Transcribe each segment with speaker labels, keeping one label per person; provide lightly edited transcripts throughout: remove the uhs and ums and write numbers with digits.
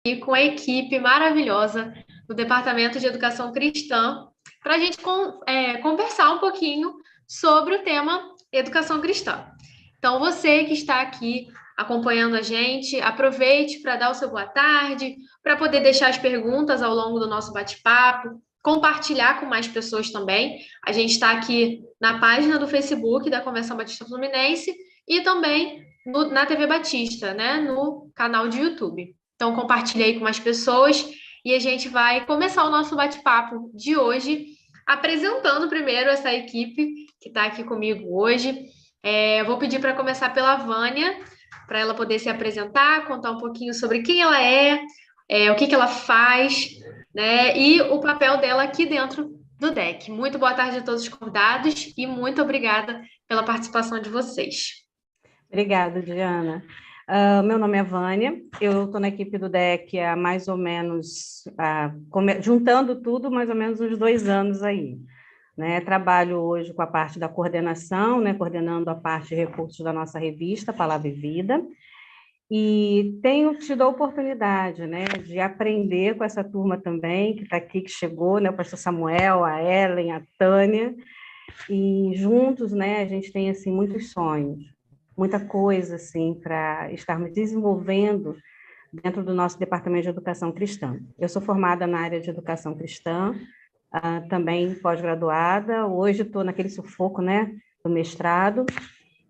Speaker 1: e com a equipe maravilhosa do Departamento de Educação Cristã para a gente conversar um pouquinho sobre o tema Educação Cristã. Então, você que está aqui acompanhando a gente, aproveite para dar o seu boa tarde, para poder deixar as perguntas ao longo do nosso bate-papo, compartilhar com mais pessoas também. A gente está aqui na página do Facebook da Convenção Batista Fluminense e também na TV Batista, né, no canal de YouTube. Então, compartilhe aí com mais pessoas e a gente vai começar o nosso bate-papo de hoje apresentando primeiro essa equipe que está aqui comigo hoje. Eu vou pedir para começar pela Vânia, para ela poder se apresentar, contar um pouquinho sobre quem ela o que ela faz, né, e o papel dela aqui dentro do DEC. Muito boa tarde a todos os convidados e muito obrigada pela participação de vocês.
Speaker 2: Obrigada, Diana. Meu nome é Vânia, eu estou na equipe do DEC há mais ou menos, juntando tudo, mais ou menos uns 2 anos aí. Né? Trabalho hoje com a parte da coordenação, né? Coordenando a parte de recursos da nossa revista, Palavra e Vida, e tenho tido a oportunidade, né, de aprender com essa turma também, que está aqui, que chegou, né, o pastor Samuel, a Ellen, a Tânia, e juntos, né, a gente tem, assim, muitos sonhos, muita coisa, assim, para estarmos desenvolvendo dentro do nosso Departamento de Educação Cristã. Eu sou formada na área de Educação Cristã, também pós-graduada, hoje estou naquele sufoco, né, do mestrado,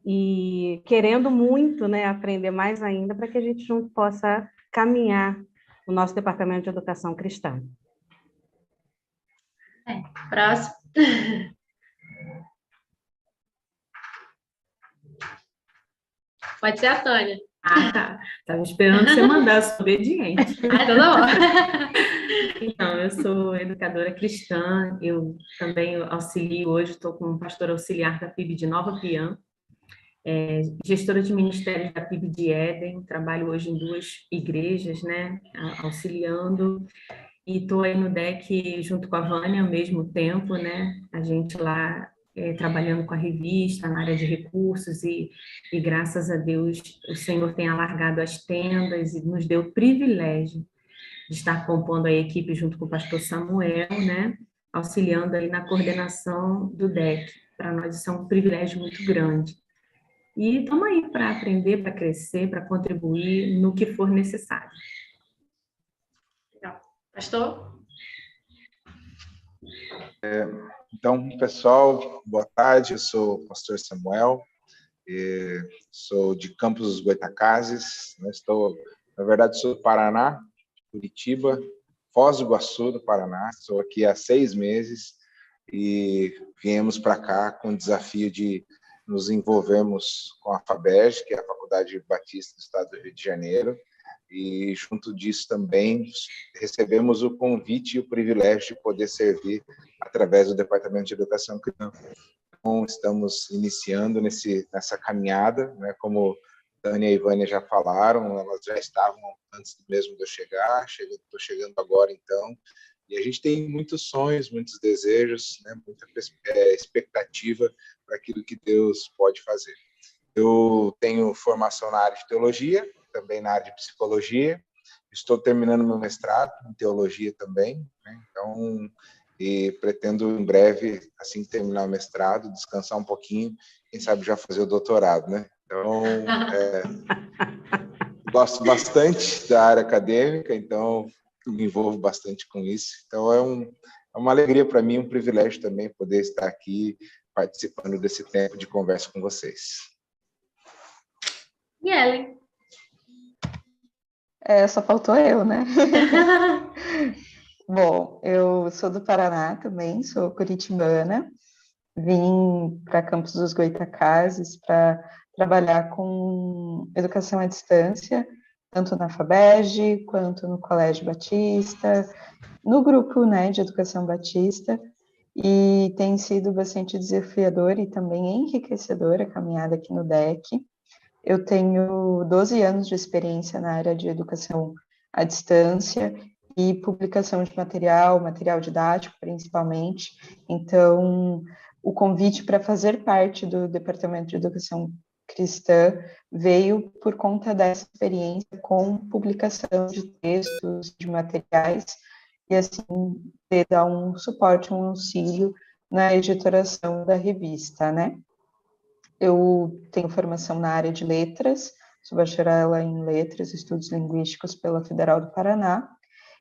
Speaker 2: e querendo muito, né, aprender mais ainda para que a gente junto possa caminhar o nosso Departamento de Educação Cristã.
Speaker 1: Próximo. Pode ser a Tânia.
Speaker 3: Tá. Estava esperando você mandar, eu sou obediente.
Speaker 1: Então tá bom.
Speaker 3: Então, eu sou educadora cristã, eu também auxilio hoje, estou como pastora auxiliar da PIB de Nova Piã, gestora de ministérios da PIB de Éden, trabalho hoje em 2 igrejas, né, auxiliando, e estou aí no DEC junto com a Vânia ao mesmo tempo, né, a gente lá trabalhando com a revista, na área de recursos, e graças a Deus o Senhor tem alargado as tendas e nos deu o privilégio de estar compondo a equipe junto com o pastor Samuel, né, auxiliando aí na coordenação do DEC. Para nós isso é um privilégio muito grande. E estamos aí para aprender, para crescer, para contribuir no que for necessário.
Speaker 1: Legal. Pastor?
Speaker 4: Então, pessoal, boa tarde, eu sou o pastor Samuel, sou de Campos dos Goytacazes, né? Na verdade, sou do Paraná, Curitiba, Foz do Iguaçu, do Paraná, estou aqui há 6 meses e viemos para cá com o desafio de nos envolvermos com a FABERJ, que é a Faculdade Batista do Estado do Rio de Janeiro, e junto disso também recebemos o convite e o privilégio de poder servir através do Departamento de Educação Cristã. Então, estamos iniciando nessa caminhada, né? Como Tânia e Vânia já falaram, elas já estavam antes mesmo de eu chegar, estou chegando agora então, e a gente tem muitos sonhos, muitos desejos, né? Muita expectativa para aquilo que Deus pode fazer. Eu tenho formação na área de teologia, também na área de psicologia, estou terminando meu mestrado em teologia também, né? Então, e pretendo em breve, assim que terminar o mestrado, descansar um pouquinho, quem sabe já fazer o doutorado, né? Então, gosto bastante da área acadêmica, então me envolvo bastante com isso. Então, é uma alegria para mim, um privilégio também poder estar aqui participando desse tempo de conversa com vocês.
Speaker 1: E Ellen?
Speaker 5: Só faltou eu, né? Bom, eu sou do Paraná também, sou curitibana, vim para Campos dos Goytacazes para trabalhar com educação à distância, tanto na FABERJ quanto no Colégio Batista, no grupo, né, de Educação Batista, e tem sido bastante desafiador e também enriquecedor a caminhada aqui no DEC. Eu tenho 12 anos de experiência na área de educação à distância e publicação de material didático, principalmente. Então, o convite para fazer parte do Departamento de Educação cristã veio por conta dessa experiência com publicação de textos, de materiais, e assim, de dar um suporte, um auxílio na editoração da revista, né? Eu tenho formação na área de letras, sou bacharela em letras e estudos linguísticos pela Federal do Paraná,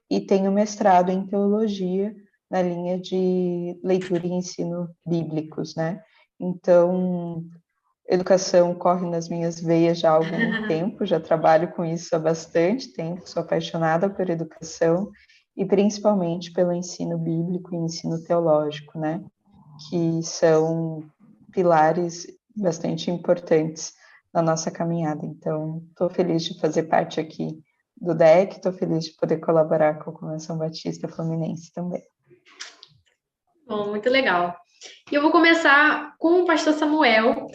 Speaker 5: e tenho mestrado em teologia na linha de leitura e ensino bíblicos, né? Então, educação corre nas minhas veias já há algum tempo, já trabalho com isso há bastante tempo, sou apaixonada por educação e principalmente pelo ensino bíblico e ensino teológico, né? Que são pilares bastante importantes na nossa caminhada. Então, estou feliz de fazer parte aqui do DEC, estou feliz de poder colaborar com a Convenção Batista Fluminense também.
Speaker 1: Bom, muito legal. E eu vou começar com o pastor Samuel,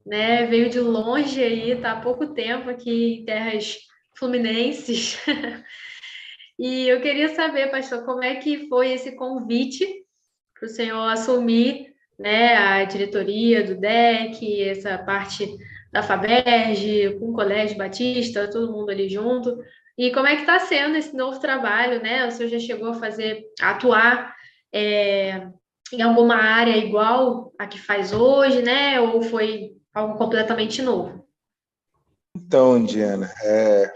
Speaker 1: né? Veio de longe aí, está há pouco tempo aqui em terras fluminenses. E eu queria saber, pastor, como é que foi esse convite para o senhor assumir, né, a diretoria do DEC, essa parte da FABERJ, com o Colégio Batista, todo mundo ali junto. E como é que está sendo esse novo trabalho, né? O senhor já chegou a atuar em alguma área igual a que faz hoje, né? Ou foi algo completamente novo?
Speaker 4: Então, Diana, é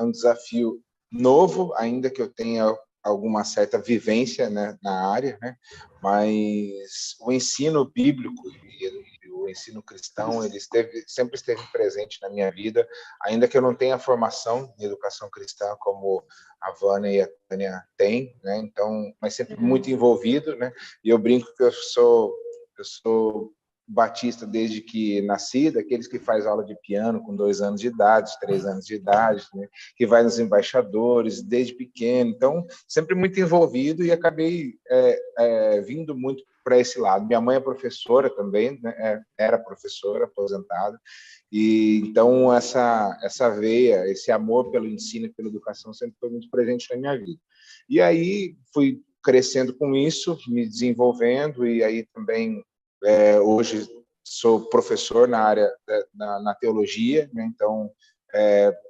Speaker 4: um desafio novo, ainda que eu tenha alguma certa vivência, né, na área, né? Mas o ensino bíblico e o ensino cristão, ele sempre esteve presente na minha vida, ainda que eu não tenha formação em educação cristã como a Vânia e a Tânia têm, né? Então, mas sempre muito envolvido, né? E eu brinco que eu sou batista desde que nasci, daqueles que faz aula de piano com 2 anos de idade, 3 anos de idade, né? Que vai nos embaixadores desde pequeno. Então, sempre muito envolvido e acabei vindo muito para esse lado. Minha mãe é professora também, né? Era professora, aposentada. E então essa veia, esse amor pelo ensino e pela educação sempre foi muito presente na minha vida. E aí fui crescendo com isso, me desenvolvendo, e aí também hoje sou professor na área na teologia, né? Então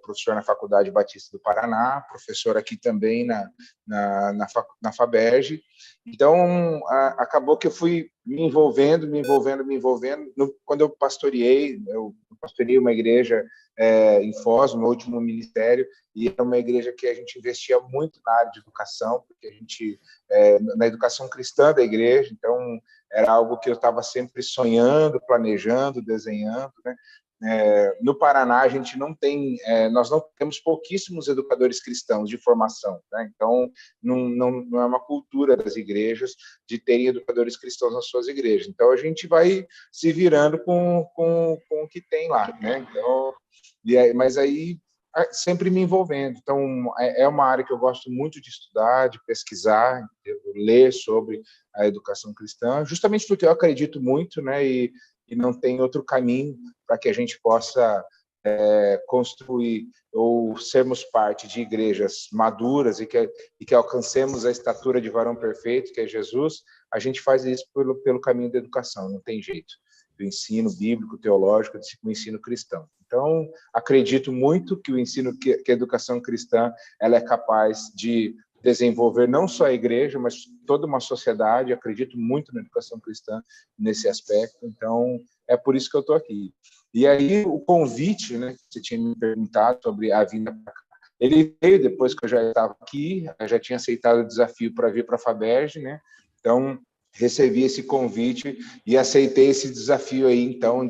Speaker 4: professor na Faculdade Batista do Paraná, professor aqui também na FABERJ. Então acabou que eu fui me envolvendo. Quando eu pastoreei uma igreja em Foz, no meu último ministério, e era uma igreja que a gente investia muito na área de educação, porque a gente na educação cristã da igreja. Então era algo que eu estava sempre sonhando, planejando, desenhando, né? No Paraná a gente nós não temos pouquíssimos educadores cristãos de formação, né? Então não é uma cultura das igrejas de terem educadores cristãos nas suas igrejas. Então a gente vai se virando com o que tem lá, né? Então, mas aí sempre me envolvendo. Então é uma área que eu gosto muito de estudar, de pesquisar, de ler sobre a educação cristã, justamente porque eu acredito muito, né? E não tem outro caminho para que a gente possa construir ou sermos parte de igrejas maduras e que alcancemos a estatura de varão perfeito, que é Jesus. A gente faz isso pelo caminho da educação, não tem jeito. Do ensino bíblico, teológico, do ensino cristão. Então, acredito muito que que a educação cristã ela é capaz de desenvolver não só a igreja, mas toda uma sociedade. Acredito muito na educação cristã nesse aspecto. Então, é por isso que eu estou aqui. E aí, o convite, né, que você tinha me perguntado sobre a vinda para cá, ele veio depois que eu já estava aqui, eu já tinha aceitado o desafio para vir para a FABERJ, né? Então, recebi esse convite e aceitei esse desafio aí, então,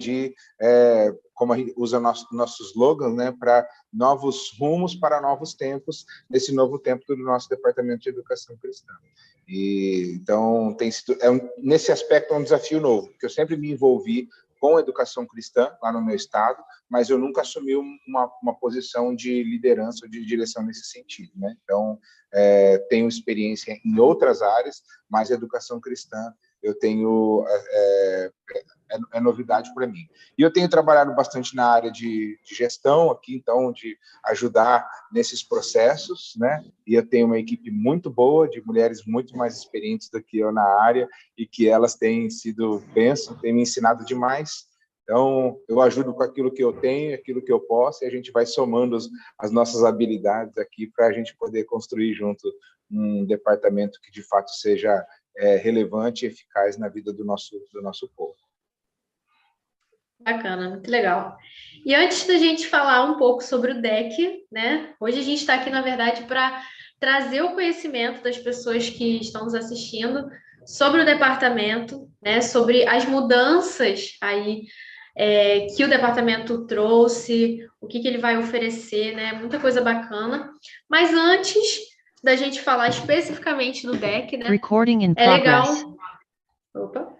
Speaker 4: como a gente usa nosso slogan, né, para novos rumos, para novos tempos, nesse novo tempo do nosso Departamento de Educação Cristã. E então tem sido nesse aspecto um desafio novo, porque eu sempre me envolvi com a educação cristã lá no meu estado, mas eu nunca assumi uma posição de liderança ou de direção nesse sentido, né? Então tenho experiência em outras áreas, mas a educação cristã eu tenho é novidade para mim. E eu tenho trabalhado bastante na área de gestão aqui, então, de ajudar nesses processos, né? E eu tenho uma equipe muito boa, de mulheres muito mais experientes do que eu na área, e que elas têm sido bênção, têm me ensinado demais, Então, eu ajudo com aquilo que eu tenho, aquilo que eu posso, e a gente vai somando as nossas habilidades aqui para a gente poder construir junto um departamento que, de fato, seja relevante e eficaz na vida do nosso povo.
Speaker 1: Bacana, muito legal. E antes da gente falar um pouco sobre o DEC, né? Hoje a gente está aqui, na verdade, para trazer o conhecimento das pessoas que estão nos assistindo sobre o departamento, né? Sobre as mudanças aí que o departamento trouxe, o que ele vai oferecer, né? Muita coisa bacana. Mas antes da gente falar especificamente do DEC, né? É legal. Opa!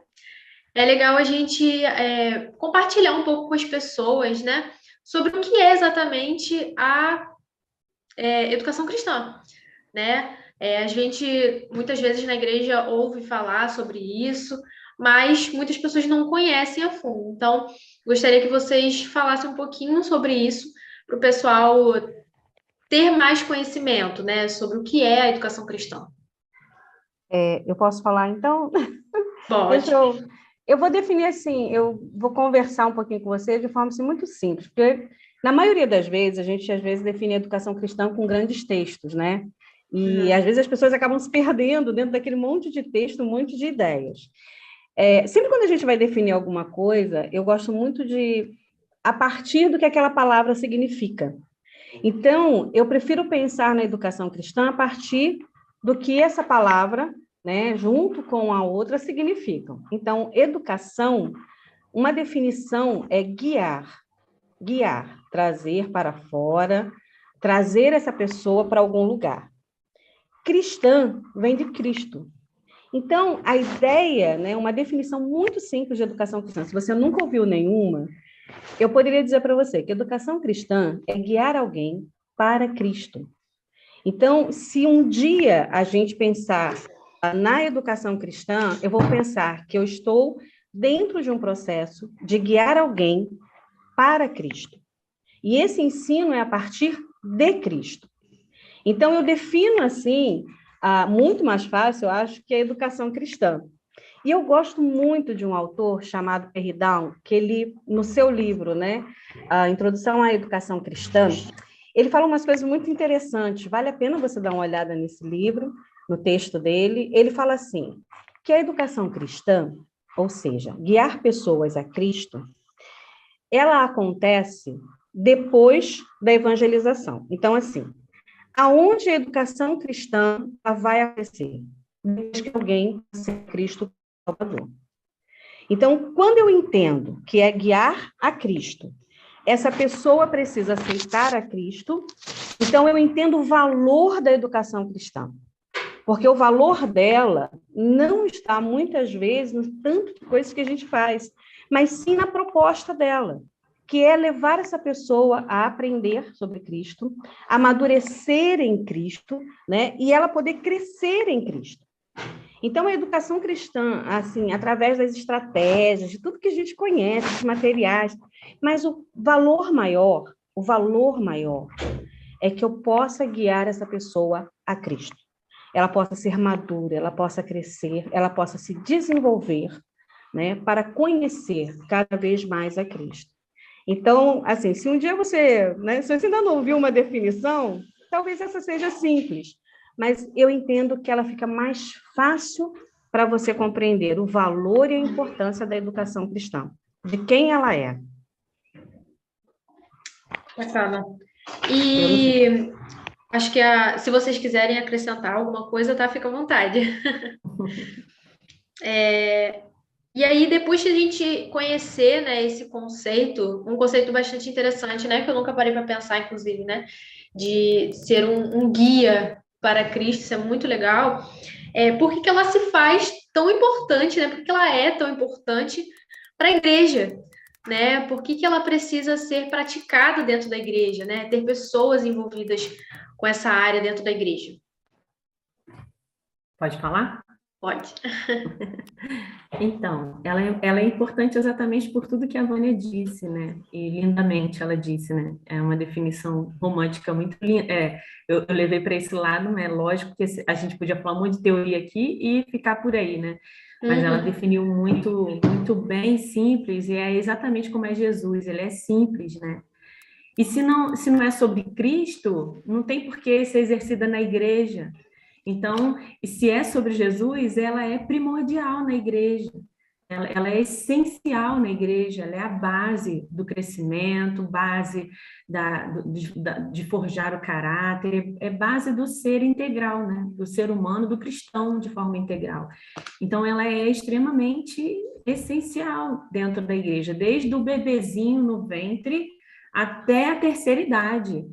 Speaker 1: É legal a gente compartilhar um pouco com as pessoas, né, sobre o que é exatamente a educação cristã, né? A gente, muitas vezes na igreja, ouve falar sobre isso, mas muitas pessoas não conhecem a fundo. Então, gostaria que vocês falassem um pouquinho sobre isso, para o pessoal ter mais conhecimento, né, sobre o que é a educação cristã.
Speaker 2: Eu posso falar, então?
Speaker 1: Pode.
Speaker 2: Eu vou definir assim, eu vou conversar um pouquinho com você de forma assim, muito simples, porque na maioria das vezes, a gente às vezes define a educação cristã com grandes textos, né? E às vezes as pessoas acabam se perdendo dentro daquele monte de texto, um monte de ideias. Sempre quando a gente vai definir alguma coisa, eu gosto muito de, a partir do que aquela palavra significa. Então, eu prefiro pensar na educação cristã a partir do que essa palavra, né, junto com a outra, significam. Então, educação, uma definição é guiar, trazer para fora, trazer essa pessoa para algum lugar. Cristã vem de Cristo. Então, a ideia, né, uma definição muito simples de educação cristã, se você nunca ouviu nenhuma, eu poderia dizer para você que educação cristã é guiar alguém para Cristo. Então, se um dia a gente pensar na educação cristã, eu vou pensar que eu estou dentro de um processo de guiar alguém para Cristo. E esse ensino é a partir de Cristo. Então, eu defino assim, muito mais fácil, eu acho, que a educação cristã. E eu gosto muito de um autor chamado Derrida, que ele, no seu livro, né, a Introdução à Educação Cristã, ele fala umas coisas muito interessantes, vale a pena você dar uma olhada nesse livro, no texto dele. Ele fala assim, que a educação cristã, ou seja, guiar pessoas a Cristo, ela acontece depois da evangelização. Então, assim, aonde a educação cristã vai acontecer? Depois que alguém aceita Cristo como Salvador. Então, quando eu entendo que é guiar a Cristo, essa pessoa precisa aceitar a Cristo, então eu entendo o valor da educação cristã. Porque o valor dela não está, muitas vezes, no tanto de coisas que a gente faz, mas sim na proposta dela, que é levar essa pessoa a aprender sobre Cristo, a amadurecer em Cristo, né? E ela poder crescer em Cristo. Então, a educação cristã, assim, através das estratégias, de tudo que a gente conhece, dos materiais, mas o valor maior é que eu possa guiar essa pessoa a Cristo. Ela possa ser madura, ela possa crescer, ela possa se desenvolver, né, para conhecer cada vez mais a Cristo. Então, assim, se um dia você, né, se você ainda não ouviu uma definição, talvez essa seja simples, mas eu entendo que ela fica mais fácil para você compreender o valor e a importância da educação cristã, de quem ela é.
Speaker 1: Bacana. E acho que se vocês quiserem acrescentar alguma coisa, tá? Fica à vontade. E aí, depois que a gente conhecer, né, esse conceito, um conceito bastante interessante, né, que eu nunca parei para pensar, inclusive, né, de ser um guia para Cristo, isso é muito legal. Por que ela se faz tão importante, né? Por que ela é tão importante para a igreja, né? Por que ela precisa ser praticada dentro da igreja, né? Ter pessoas envolvidas com essa área dentro da igreja.
Speaker 3: Pode falar?
Speaker 1: Pode.
Speaker 3: Então, ela é importante exatamente por tudo que a Vânia disse, né? E lindamente ela disse, né? É uma definição romântica muito linda. Eu levei para esse lado, né? Lógico que a gente podia falar muito de teoria aqui e ficar por aí, né? Mas ela definiu muito, muito bem, simples, e é exatamente como é Jesus, ele é simples, né? E se não é sobre Cristo, não tem por que ser exercida na igreja. Então, se é sobre Jesus, ela é primordial na igreja. Ela é essencial na igreja, ela é a base do crescimento, base de forjar o caráter, é base do ser integral, né? Do ser humano, do cristão de forma integral. Então, ela é extremamente essencial dentro da igreja, desde o bebezinho no ventre até a terceira idade.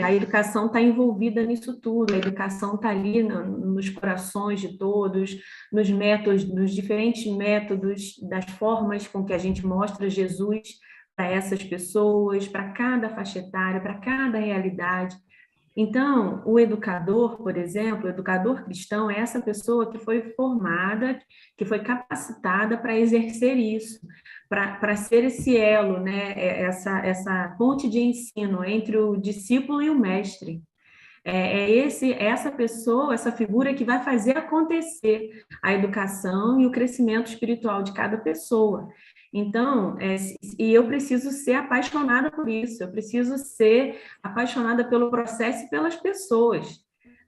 Speaker 3: A educação está envolvida nisso tudo, a educação está ali nos corações de todos, nos métodos, nos diferentes métodos, das formas com que a gente mostra Jesus para essas pessoas, para cada faixa etária, para cada realidade. Então, o educador, por exemplo, o educador cristão é essa pessoa que foi formada, que foi capacitada para exercer isso, para ser esse elo, né? Essa ponte de ensino entre o discípulo e o mestre. Essa pessoa, essa figura que vai fazer acontecer a educação e o crescimento espiritual de cada pessoa. Então, e eu preciso ser apaixonada por isso, eu preciso ser apaixonada pelo processo e pelas pessoas,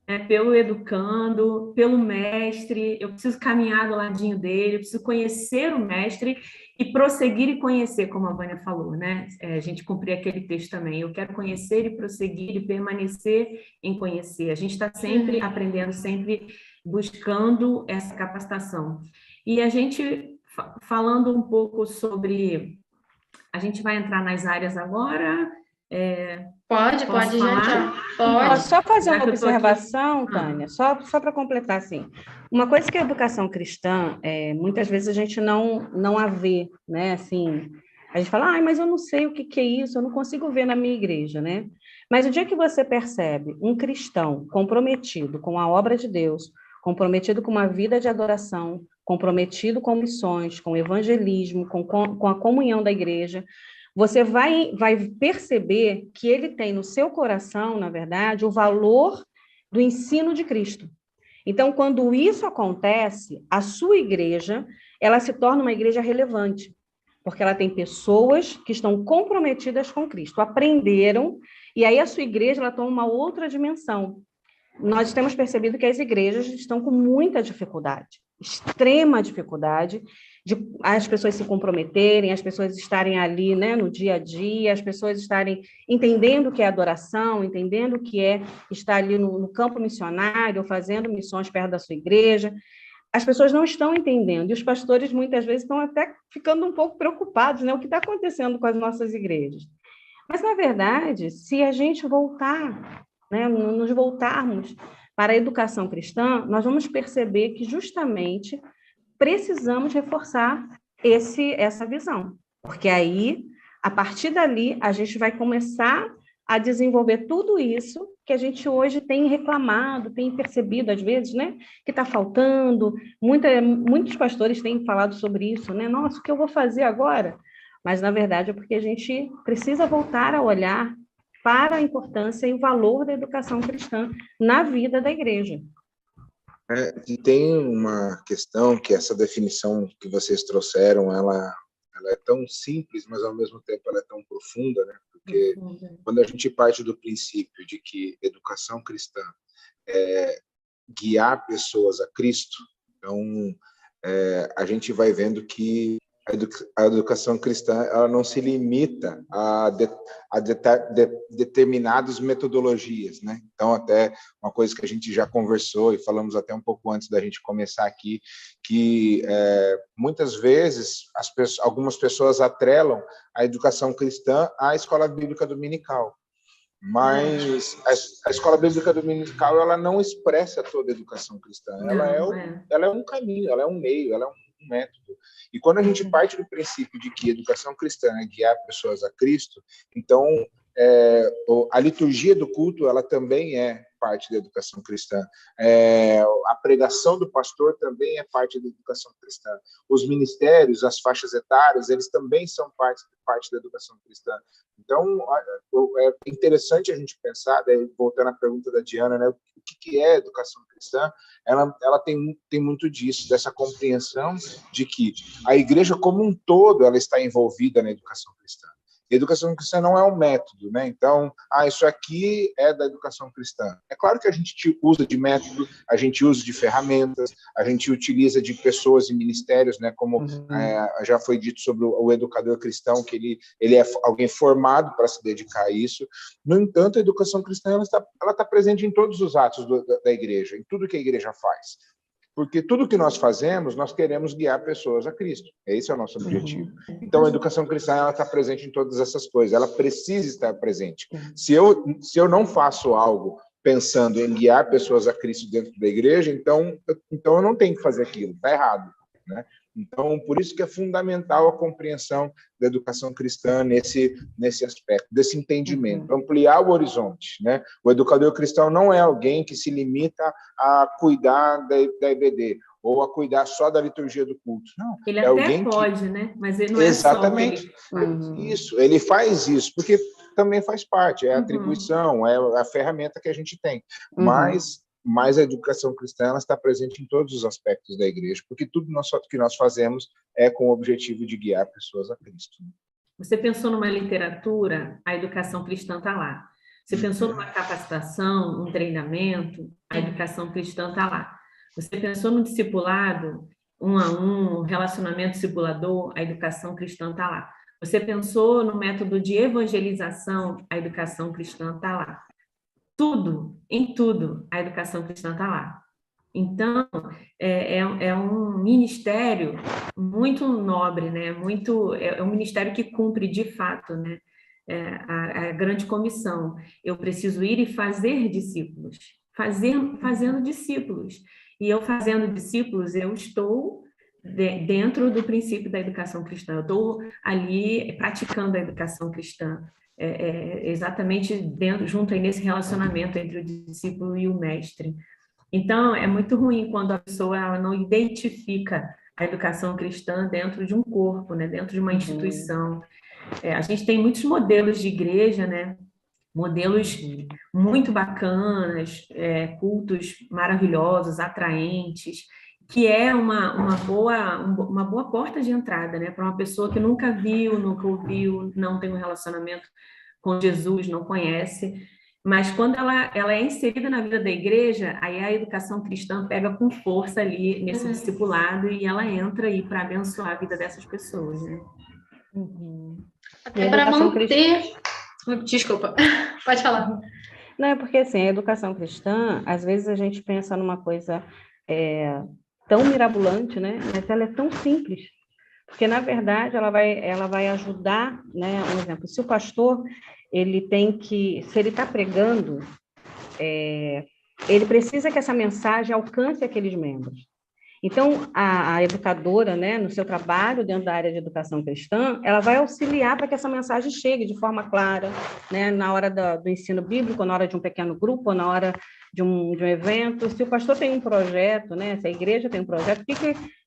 Speaker 3: né? Pelo educando, pelo mestre, eu preciso caminhar do ladinho dele, eu preciso conhecer o mestre e prosseguir e conhecer, como a Vânia falou, né? A gente cumprir aquele texto também, eu quero conhecer e prosseguir e permanecer em conhecer. A gente está sempre aprendendo, sempre buscando essa capacitação. E a gente, falando um pouco sobre... A gente vai entrar nas áreas agora...
Speaker 1: Pode entrar. Pode.
Speaker 2: Só fazer uma observação, Tânia, só para completar, assim. Uma coisa que a educação cristã, muitas vezes a gente não a vê, né? Assim, a gente fala, mas eu não sei o que é isso, eu não consigo ver na minha igreja, né? Mas o dia que você percebe um cristão comprometido com a obra de Deus, comprometido com uma vida de adoração, comprometido com missões, com evangelismo, com a comunhão da igreja, você vai perceber que ele tem no seu coração, na verdade, o valor do ensino de Cristo. Então, quando isso acontece, a sua igreja, ela se torna uma igreja relevante, porque ela tem pessoas que estão comprometidas com Cristo, aprenderam, e aí a sua igreja ela toma uma outra dimensão. Nós temos percebido que as igrejas estão com muita dificuldade, extrema dificuldade, de as pessoas se comprometerem, as pessoas estarem ali, né, no dia a dia, as pessoas estarem entendendo o que é adoração, entendendo o que é estar ali no campo missionário, fazendo missões perto da sua igreja. As pessoas não estão entendendo, e os pastores muitas vezes estão até ficando um pouco preocupados, né, o que está acontecendo com as nossas igrejas. Mas, na verdade, se a gente voltar, né, nos voltarmos para a educação cristã, nós vamos perceber que justamente precisamos reforçar essa visão, porque aí, a partir dali, a gente vai começar a desenvolver tudo isso que a gente hoje tem reclamado, tem percebido às vezes, né, que está faltando. Muitos pastores têm falado sobre isso, né? Nossa, o que eu vou fazer agora? Mas, na verdade, é porque a gente precisa voltar a olhar para a importância e o valor da educação cristã na vida da igreja.
Speaker 4: E tem uma questão que essa definição que vocês trouxeram, ela é tão simples, mas ao mesmo tempo ela é tão profunda, né? Porque quando a gente parte do princípio de que educação cristã é guiar pessoas a Cristo, então a gente vai vendo que a educação cristã ela não se limita a determinadas metodologias, né? Então, até uma coisa que a gente já conversou e falamos até um pouco antes da gente começar aqui, que muitas vezes algumas pessoas atrelam a educação cristã à escola bíblica dominical. Mas a escola bíblica dominical ela não expressa toda a educação cristã. Ela é um caminho, ela é um meio, ela é um método. E quando a gente parte do princípio de que educação cristã é guiar pessoas a Cristo, então a liturgia do culto, ela também é parte da educação cristã. A pregação do pastor também é parte da educação cristã. Os ministérios, as faixas etárias, eles também são parte da educação cristã. Então, é interessante a gente pensar, daí, voltando à pergunta da Diana, né, o que é educação cristã? Ela tem muito disso, dessa compreensão de que a igreja como um todo ela está envolvida na educação cristã. Educação cristã não é um método, né? Então, isso aqui é da educação cristã. É claro que a gente usa de método, a gente usa de ferramentas, a gente utiliza de pessoas e ministérios, né? Como já foi dito sobre o educador cristão, que ele é alguém formado para se dedicar a isso. No entanto, a educação cristã ela está presente em todos os atos da igreja, em tudo que a igreja faz. Porque tudo que nós fazemos, nós queremos guiar pessoas a Cristo. Esse é o nosso objetivo. Então, a educação cristã ela está presente em todas essas coisas. Ela precisa estar presente. Se eu não faço algo pensando em guiar pessoas a Cristo dentro da igreja, então eu não tenho que fazer aquilo. Está errado, né? Então, por isso que é fundamental a compreensão da educação cristã nesse aspecto, desse entendimento, ampliar o horizonte, né? O educador cristão não é alguém que se limita a cuidar da EBD ou a cuidar só da liturgia do culto. Não,
Speaker 3: ele
Speaker 4: é
Speaker 3: até
Speaker 4: alguém
Speaker 3: pode, né? Mas ele não
Speaker 4: exatamente,
Speaker 3: é só ele.
Speaker 4: Isso, ele faz isso, porque também faz parte, é a atribuição, é a ferramenta que a gente tem. Mas a educação cristã ela está presente em todos os aspectos da igreja, porque tudo que nós fazemos é com o objetivo de guiar pessoas a Cristo.
Speaker 3: Você pensou numa literatura, a educação cristã está lá. Você pensou numa capacitação, um treinamento, a educação cristã está lá. Você pensou no discipulado, 1 a 1, relacionamento discipulador, a educação cristã está lá. Você pensou no método de evangelização, a educação cristã está lá. Tudo, em tudo, a educação cristã está lá. Então, é um ministério muito nobre, né? É um ministério que cumpre, de fato, né? A grande comissão. Eu preciso ir e fazer discípulos, fazendo discípulos. E eu fazendo discípulos, eu estou dentro do princípio da educação cristã. Eu estou ali praticando a educação cristã. Exatamente junto aí nesse relacionamento entre o discípulo e o mestre. Então, é muito ruim quando a pessoa ela não identifica a educação cristã dentro de um corpo, né? Dentro de uma instituição. A gente tem muitos modelos de igreja, né? Modelos muito bacanas, cultos maravilhosos, atraentes, que é uma boa porta de entrada, né, para uma pessoa que nunca viu, nunca ouviu, não tem um relacionamento com Jesus, não conhece, mas quando ela é inserida na vida da igreja, aí a educação cristã pega com força ali nesse discipulado e ela entra aí para abençoar a vida dessas pessoas, né?
Speaker 1: Até para manter... Desculpa, pode falar.
Speaker 2: Não, é porque assim, a educação cristã, às vezes a gente pensa numa coisa tão mirabolante, né? Mas ela é tão simples, porque na verdade ela vai ajudar, né? Um exemplo, se o pastor ele tem que, se ele está pregando, ele precisa que essa mensagem alcance aqueles membros. Então, a educadora, né, no seu trabalho dentro da área de educação cristã, ela vai auxiliar para que essa mensagem chegue de forma clara, né, na hora do ensino bíblico, na hora de um pequeno grupo, na hora de um evento. Se o pastor tem um projeto, né, se a igreja tem um projeto, o que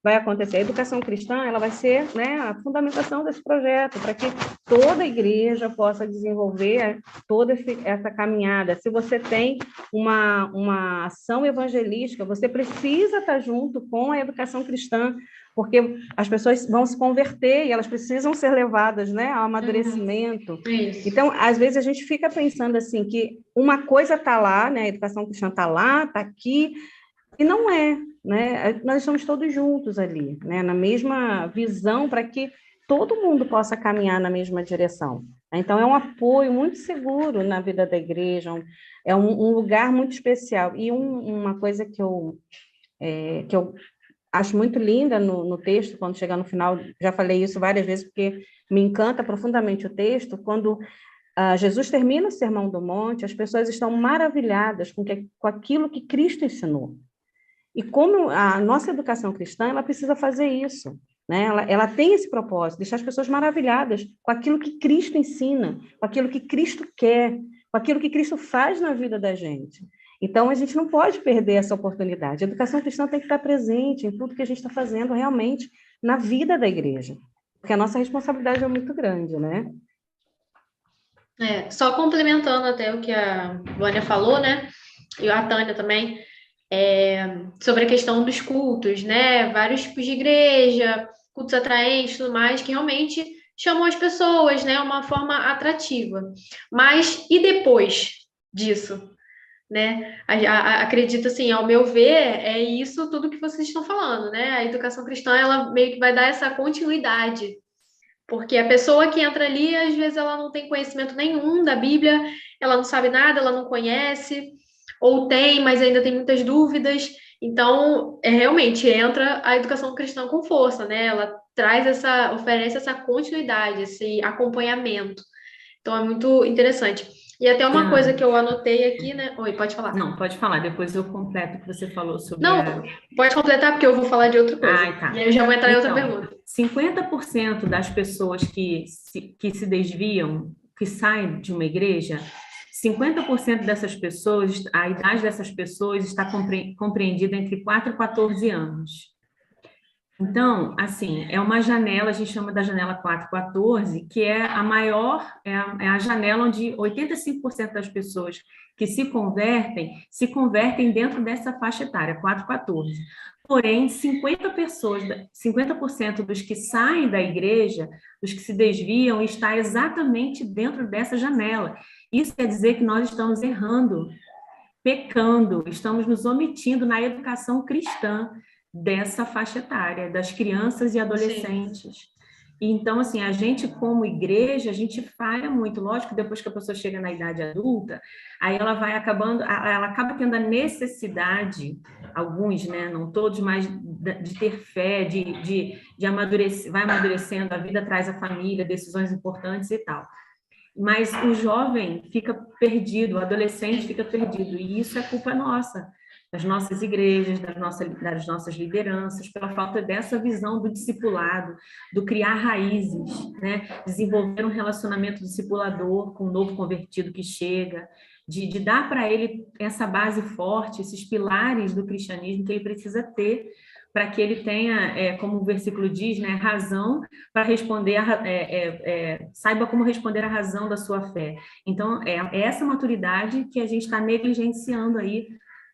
Speaker 2: vai acontecer? A educação cristã ela vai ser, né, a fundamentação desse projeto, para que toda a igreja possa desenvolver toda essa caminhada. Se você tem uma ação evangelística, você precisa estar junto com a educação cristã, porque as pessoas vão se converter e elas precisam ser levadas, né, ao amadurecimento. Então, às vezes, a gente fica pensando assim, que uma coisa está lá, né, a educação cristã está lá, está aqui, e não é, né? Nós estamos todos juntos ali, né, na mesma visão, para que todo mundo possa caminhar na mesma direção. Então, é um apoio muito seguro na vida da igreja, é um lugar muito especial. E uma coisa que eu acho muito linda no texto, quando chegar no final, já falei isso várias vezes, porque me encanta profundamente o texto, quando Jesus termina o Sermão do Monte, as pessoas estão maravilhadas com aquilo que Cristo ensinou. E como a nossa educação cristã, ela precisa fazer isso. né? Ela tem esse propósito, deixar as pessoas maravilhadas com aquilo que Cristo ensina, com aquilo que Cristo quer, com aquilo que Cristo faz na vida da gente. Então, a gente não pode perder essa oportunidade. A educação cristã tem que estar presente em tudo que a gente está fazendo realmente na vida da igreja, porque a nossa responsabilidade é muito grande, né?
Speaker 1: Só complementando até o que a Vânia falou, né? E a Tânia também, sobre a questão dos cultos, né? Vários tipos de igreja, cultos atraentes e tudo mais, que realmente chamam as pessoas, né? Uma forma atrativa. Mas, e depois disso? Né? Acredito, assim, ao meu ver, é isso tudo que vocês estão falando, né? A educação cristã, ela meio que vai dar essa continuidade, porque a pessoa que entra ali, às vezes ela não tem conhecimento nenhum da Bíblia, ela não sabe nada, ela não conhece, ou tem, mas ainda tem muitas dúvidas. Então, realmente entra a educação cristã com força, né? Ela oferece essa continuidade, esse acompanhamento. Então, é muito interessante. E até uma coisa que eu anotei aqui, né? Oi, pode falar.
Speaker 3: Não, pode falar, depois eu completo o que você falou sobre
Speaker 1: Não, pode completar, porque eu vou falar de outra coisa.
Speaker 3: Tá.
Speaker 1: E aí eu já vou entrar em outra pergunta.
Speaker 3: 50% das pessoas que se desviam, que saem de uma igreja, 50% dessas pessoas, a idade dessas pessoas está compreendida entre 4 e 14 anos. Então, assim, é uma janela, a gente chama da janela 4-14, que é a maior, é a janela onde 85% das pessoas que se convertem dentro dessa faixa etária, 4-14. Porém, 50% dos que saem da igreja, dos que se desviam, está exatamente dentro dessa janela. Isso quer dizer que nós estamos errando, pecando, estamos nos omitindo na educação cristã dessa faixa etária, das crianças e adolescentes. Sim. Então, assim, a gente, como igreja, a gente falha muito. Lógico, depois que a pessoa chega na idade adulta, aí ela acaba tendo a necessidade, alguns, né, não todos, mas de ter fé, de amadurecer, vai amadurecendo, a vida traz a família, decisões importantes e tal. Mas o jovem fica perdido, o adolescente fica perdido, e isso é culpa nossa, das nossas igrejas, das nossas lideranças, pela falta dessa visão do discipulado, do criar raízes, né? Desenvolver um relacionamento discipulador com o novo convertido que chega, de dar para ele essa base forte, esses pilares do cristianismo que ele precisa ter, para que ele tenha, como o versículo diz, né, razão para responder, saiba como responder à razão da sua fé. Então, é essa maturidade que a gente está negligenciando aí,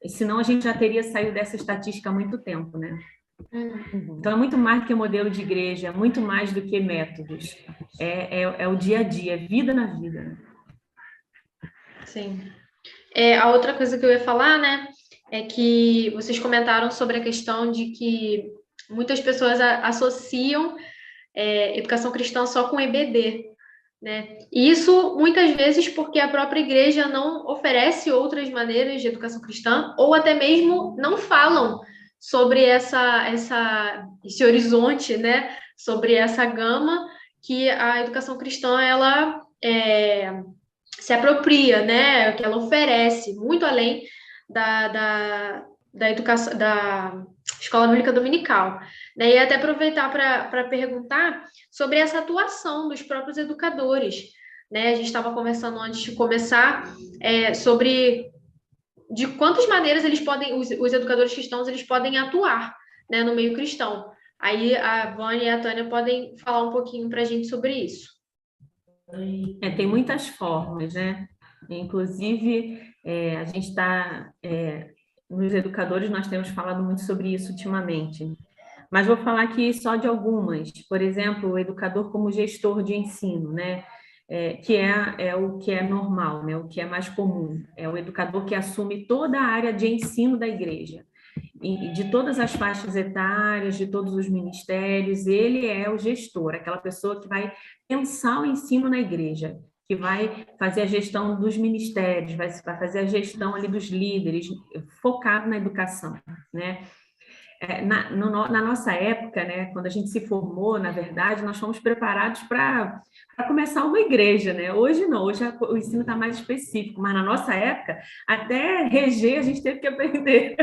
Speaker 3: senão a gente já teria saído dessa estatística há muito tempo, né? Então, é muito mais do que modelo de igreja, é muito mais do que métodos. É o dia a dia, é vida na vida.
Speaker 1: Sim. A outra coisa que eu ia falar, né, é que vocês comentaram sobre a questão de que muitas pessoas associam educação cristã só com EBD, né? E isso, muitas vezes, porque a própria igreja não oferece outras maneiras de educação cristã, ou até mesmo não falam sobre esse horizonte, né? Sobre essa gama que a educação cristã, ela se apropria, né? Que ela oferece, muito além da educação, da escola bíblica dominical. E até aproveitar para perguntar sobre essa atuação dos próprios educadores, né? A gente estava conversando antes de começar sobre de quantas maneiras eles podem, os educadores cristãos, eles podem atuar, né, no meio cristão. Aí a Vânia e a Tânia podem falar um pouquinho para a gente sobre isso.
Speaker 3: Tem muitas formas, né? Inclusive, a gente está... nos educadores, nós temos falado muito sobre isso ultimamente. Mas vou falar aqui só de algumas. Por exemplo, o educador como gestor de ensino, né? Que é o que é normal, né? O que é mais comum. É o educador que assume toda a área de ensino da igreja. E de todas as faixas etárias, de todos os ministérios, ele é o gestor, aquela pessoa que vai pensar o ensino na igreja, que vai fazer a gestão dos ministérios, vai fazer a gestão ali dos líderes, focado na educação, né? Na nossa época, né, quando a gente se formou, na verdade, nós fomos preparados para começar uma igreja, né? Hoje não, hoje o ensino está mais específico, mas na nossa época, até reger a gente teve que aprender.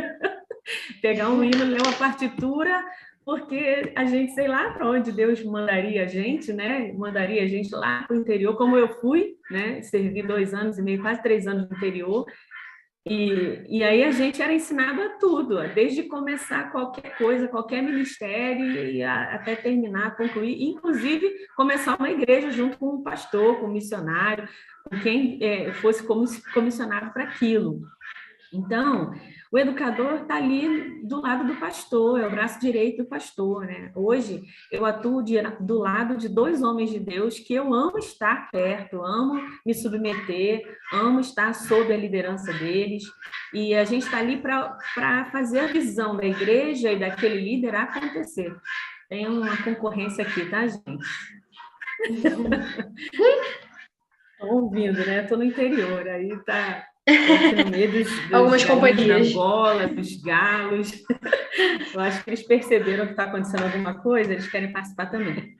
Speaker 3: Pegar um hino, ler uma partitura, porque a gente, sei lá para onde Deus mandaria a gente, né? Mandaria a gente lá para o interior, como eu fui, né? Servi 2 anos e meio, quase 3 anos no interior. E aí a gente era ensinado a tudo, desde começar qualquer coisa, qualquer ministério, e até terminar, concluir, inclusive começar uma igreja junto com o pastor, com o missionário, com quem fosse comissionado para aquilo. Então, o educador está ali do lado do pastor, é o braço direito do pastor, né? Hoje, eu atuo do lado de 2 homens de Deus que eu amo estar perto, amo me submeter, amo estar sob a liderança deles, e a gente está ali para fazer a visão da igreja e daquele líder acontecer. Tem uma concorrência aqui, tá, gente? Estou ouvindo, né? Estou no interior, aí tá... no meio dos
Speaker 1: algumas companhias
Speaker 3: da Angola, dos galos. Eu acho que eles perceberam que está acontecendo alguma coisa, eles querem participar também.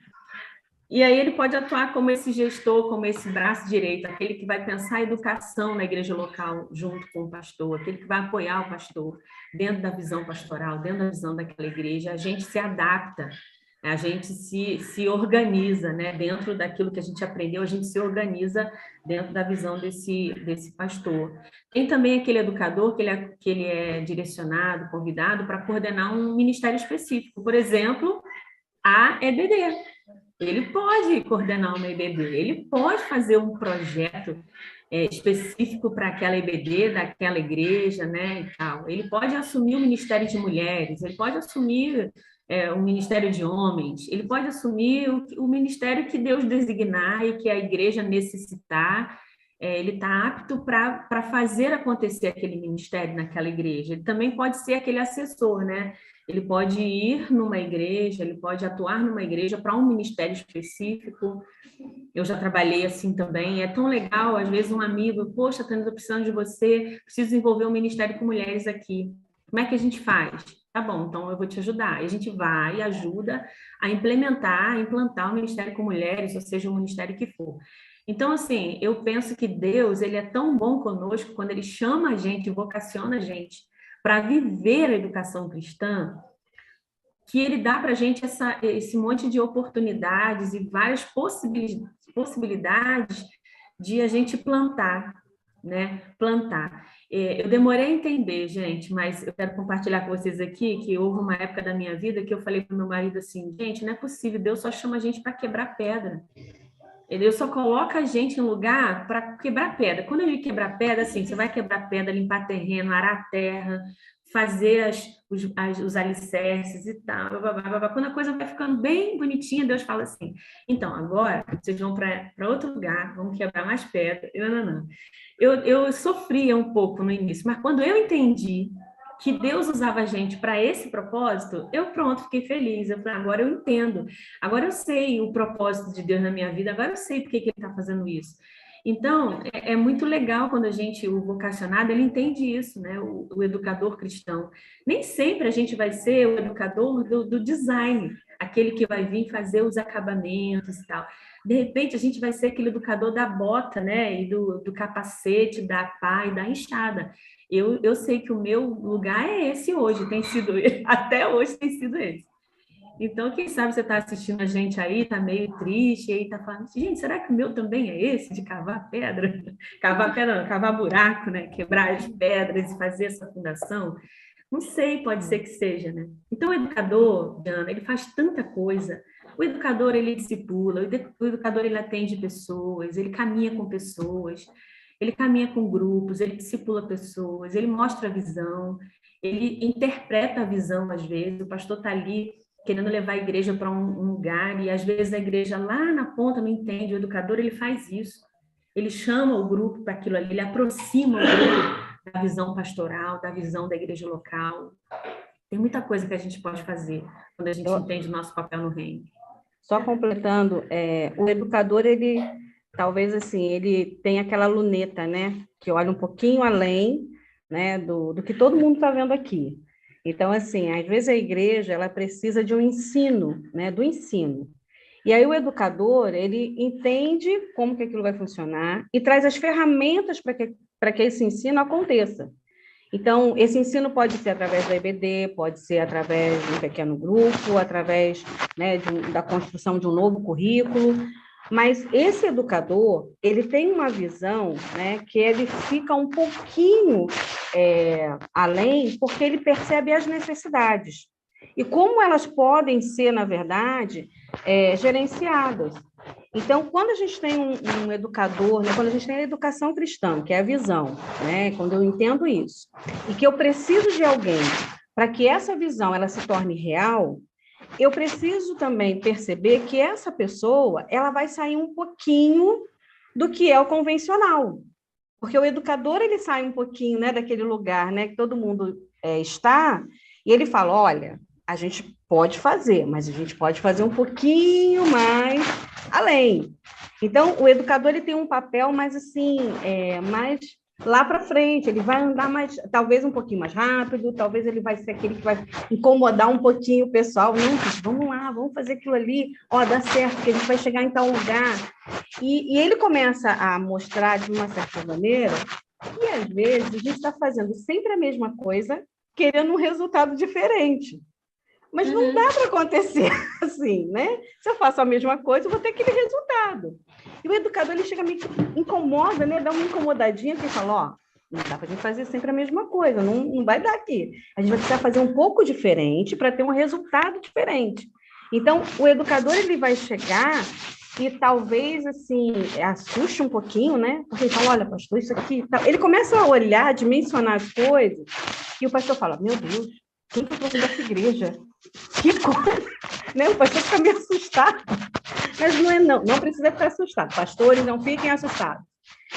Speaker 3: E aí ele pode atuar como esse gestor, como esse braço direito, aquele que vai pensar a educação na igreja local junto com o pastor, aquele que vai apoiar o pastor dentro da visão pastoral, dentro da visão daquela igreja. A gente se adapta, a gente se organiza, né? Dentro daquilo que a gente aprendeu, a gente se organiza dentro da visão desse pastor. Tem também aquele educador que ele é direcionado, convidado para coordenar um ministério específico, por exemplo, a EBD. Ele pode coordenar uma EBD, ele pode fazer um projeto específico para aquela EBD, daquela igreja, né, e tal. Ele pode assumir o ministério de mulheres, ele pode assumir o ministério de homens, ele pode assumir o ministério que Deus designar e que a igreja necessitar. Ele está apto para fazer acontecer aquele ministério naquela igreja. Ele também pode ser aquele assessor, né? Ele pode ir numa igreja, ele pode atuar numa igreja para um ministério específico. Eu já trabalhei assim também. É tão legal, às vezes um amigo, poxa, estou precisando de você, preciso desenvolver um ministério com mulheres aqui. Como é que a gente faz? Tá bom, então eu vou te ajudar. E a gente vai e ajuda a implantar o ministério com mulheres, ou seja, o ministério que for. Então, assim, eu penso que Deus, ele é tão bom conosco quando ele chama a gente, vocaciona a gente para viver a educação cristã, que ele dá para a gente esse monte de oportunidades e várias possibilidades de a gente plantar, né? Plantar. Eu demorei a entender, gente, mas eu quero compartilhar com vocês aqui que houve uma época da minha vida que eu falei para o meu marido assim, gente, não é possível, Deus só chama a gente para quebrar pedra. Ele só coloca a gente em lugar para quebrar pedra. Quando ele quebrar pedra, assim, você vai quebrar pedra, limpar terreno, arar a terra, fazer os alicerces e tal. Quando a coisa vai ficando bem bonitinha, Deus fala assim, então, agora vocês vão para outro lugar, vamos quebrar mais pedra. Não. Eu sofria um pouco no início, mas quando eu entendi que Deus usava a gente para esse propósito, eu fiquei feliz. Eu falei, agora eu entendo, agora eu sei o propósito de Deus na minha vida, agora eu sei por que ele está fazendo isso. Então, é muito legal quando o vocacionado, ele entende isso, né? O educador cristão. Nem sempre a gente vai ser o educador do design, aquele que vai vir fazer os acabamentos e tal. De repente, a gente vai ser aquele educador da bota, né? E do capacete, da pá e da enxada. Eu sei que o meu lugar é esse hoje, até hoje tem sido esse. Então, quem sabe você está assistindo a gente aí, está meio triste, e aí está falando, gente, será que o meu também é esse, de cavar pedra? Cavar pedra não, cavar buraco, né? Quebrar as pedras e fazer essa fundação? Não sei, pode ser que seja, né? Então, o educador, Diana, ele faz tanta coisa. O educador, ele discipula, o educador, ele atende pessoas, ele caminha com pessoas, ele caminha com grupos, ele discipula pessoas, ele mostra a visão, ele interpreta a visão, às vezes. O pastor está ali querendo levar a igreja para um lugar, e às vezes a igreja lá na ponta não entende, o educador, ele faz isso. Ele chama o grupo para aquilo ali, ele aproxima o grupo da visão pastoral, da visão da igreja local. Tem muita coisa que a gente pode fazer quando a gente entende o nosso papel no reino.
Speaker 2: Só completando, o educador, ele, talvez assim, ele tem aquela luneta, né, que olha um pouquinho além, né, do que todo mundo está vendo aqui. Então, assim, às vezes a igreja, ela precisa de um ensino, né, do ensino. E aí o educador, ele entende como que aquilo vai funcionar e traz as ferramentas para que esse ensino aconteça. Então, esse ensino pode ser através da EBD, pode ser através de um pequeno grupo, através, né, da construção de um novo currículo, mas esse educador, ele tem uma visão, né, que ele fica um pouquinho além, porque ele percebe as necessidades e como elas podem ser, na verdade, gerenciadas. Então, quando a gente tem um educador, né, quando a gente tem a educação cristã, que é a visão, né, quando eu entendo isso, e que eu preciso de alguém para que essa visão ela se torne real, eu preciso também perceber que essa pessoa ela vai sair um pouquinho do que é o convencional. Porque o educador ele sai um pouquinho, né, daquele lugar, né, que todo mundo está, e ele fala, olha, a gente pode fazer, mas a gente pode fazer um pouquinho mais além. Então, o educador ele tem um papel mais assim, mais lá para frente, ele vai andar mais, talvez um pouquinho mais rápido, talvez ele vai ser aquele que vai incomodar um pouquinho o pessoal, não, vamos lá, vamos fazer aquilo ali, ó, dá certo, que a gente vai chegar em tal lugar. E ele começa a mostrar de uma certa maneira que, às vezes, a gente está fazendo sempre a mesma coisa, querendo um resultado diferente. Mas não dá para acontecer assim, né? Se eu faço a mesma coisa, eu vou ter aquele resultado. E o educador, ele chega meio que incomoda, né? Dá uma incomodadinha, que fala, ó, não dá para a gente fazer sempre a mesma coisa, não vai dar aqui. A gente vai precisar fazer um pouco diferente para ter um resultado diferente. Então, o educador, ele vai chegar e talvez, assim, assuste um pouquinho, né? Porque ele fala, olha, pastor, isso aqui... Ele começa a olhar, dimensionar as coisas, e o pastor fala, meu Deus, quem que eu trouxe dessa igreja? Que coisa! Né? O pastor fica meio assustado. Mas não precisa ficar assustado. Pastores, não fiquem assustados.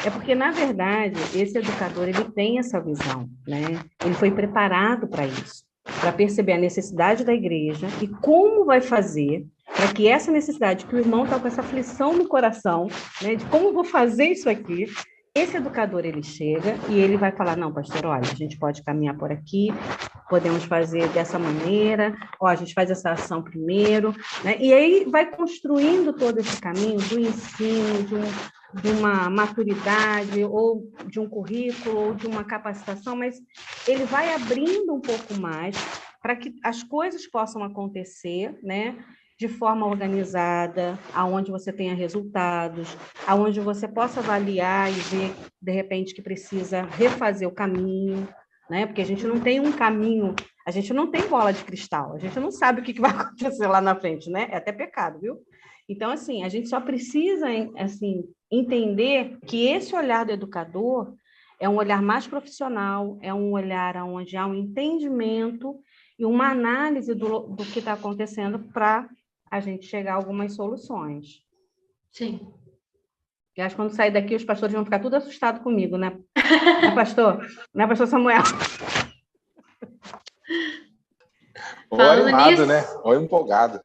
Speaker 2: É porque, na verdade, esse educador, ele tem essa visão, né? Ele foi preparado para isso, para perceber a necessidade da igreja e como vai fazer para que essa necessidade, que o irmão está com essa aflição no coração, né, de como eu vou fazer isso aqui, esse educador, ele chega e ele vai falar, não, pastor, olha, a gente pode caminhar por aqui, podemos fazer dessa maneira, ó, a gente faz essa ação primeiro, né? E aí vai construindo todo esse caminho do ensino, de uma maturidade, ou de um currículo, ou de uma capacitação, mas ele vai abrindo um pouco mais para que as coisas possam acontecer, né? De forma organizada, aonde você tenha resultados, aonde você possa avaliar e ver, de repente, que precisa refazer o caminho, né? Porque a gente não tem um caminho, a gente não tem bola de cristal, a gente não sabe o que vai acontecer lá na frente, né? É até pecado, viu? Então, assim, a gente só precisa, assim, entender que esse olhar do educador é um olhar mais profissional, é um olhar onde há um entendimento e uma análise do que está acontecendo para a gente chegar a algumas soluções.
Speaker 1: Sim.
Speaker 2: E acho que quando sair daqui, os pastores vão ficar tudo assustados comigo, né? Né, pastor? Né, pastor Samuel?
Speaker 4: Ou animado, né? Ou empolgado.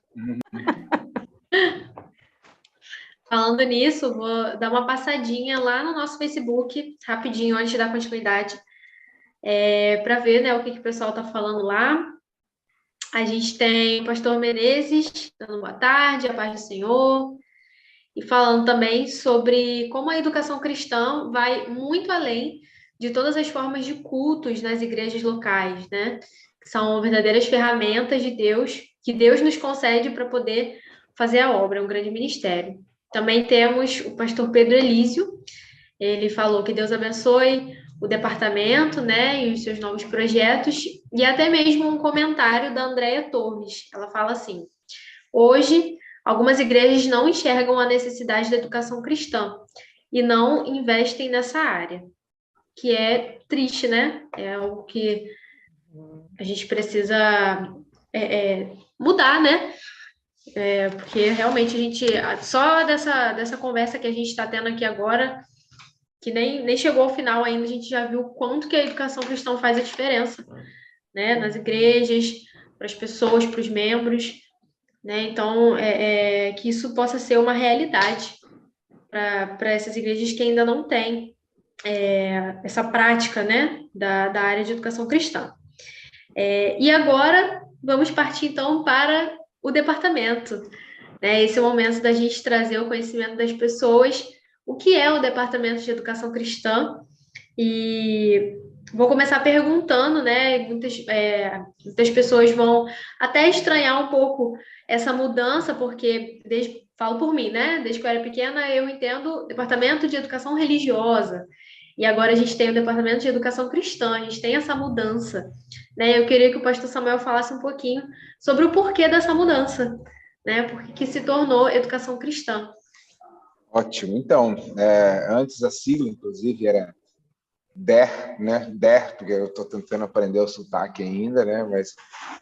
Speaker 1: Falando nisso, vou dar uma passadinha lá no nosso Facebook, rapidinho, antes de dar continuidade, para ver, né, o que o pessoal está falando lá. A gente tem o pastor Menezes dando boa tarde, a paz do Senhor, e falando também sobre como a educação cristã vai muito além de todas as formas de cultos nas igrejas locais, né? Que são verdadeiras ferramentas de Deus, que Deus nos concede para poder fazer a obra, é um grande ministério. Também temos o pastor Pedro Elísio, ele falou que Deus abençoe o departamento, né, e os seus novos projetos, e até mesmo um comentário da Andréia Torres. Ela fala assim: hoje, algumas igrejas não enxergam a necessidade da educação cristã e não investem nessa área, que é triste, né? É algo que a gente precisa mudar, né? Porque realmente a gente, só dessa conversa que a gente está tendo aqui agora, que nem chegou ao final ainda, a gente já viu o quanto que a educação cristã faz a diferença, né? Nas igrejas, para as pessoas, para os membros, né? Então, que isso possa ser uma realidade para essas igrejas que ainda não têm essa prática, né? Da área de educação cristã. E agora, vamos partir, então, para o departamento, né? Esse é o momento da gente trazer o conhecimento das pessoas, o que é o Departamento de Educação Cristã, e Vou começar perguntando, né? Muitas pessoas vão até estranhar um pouco essa mudança, porque falo por mim, né? Desde que eu era pequena, eu entendo departamento de educação religiosa. E agora a gente tem o departamento de educação cristã, a gente tem essa mudança, né? Eu queria que o pastor Samuel falasse um pouquinho sobre o porquê dessa mudança, né? Porque que se tornou educação cristã.
Speaker 4: Ótimo. Então, antes a sigla, inclusive, era DER, né? DER, porque eu estou tentando aprender o sotaque ainda, né? Mas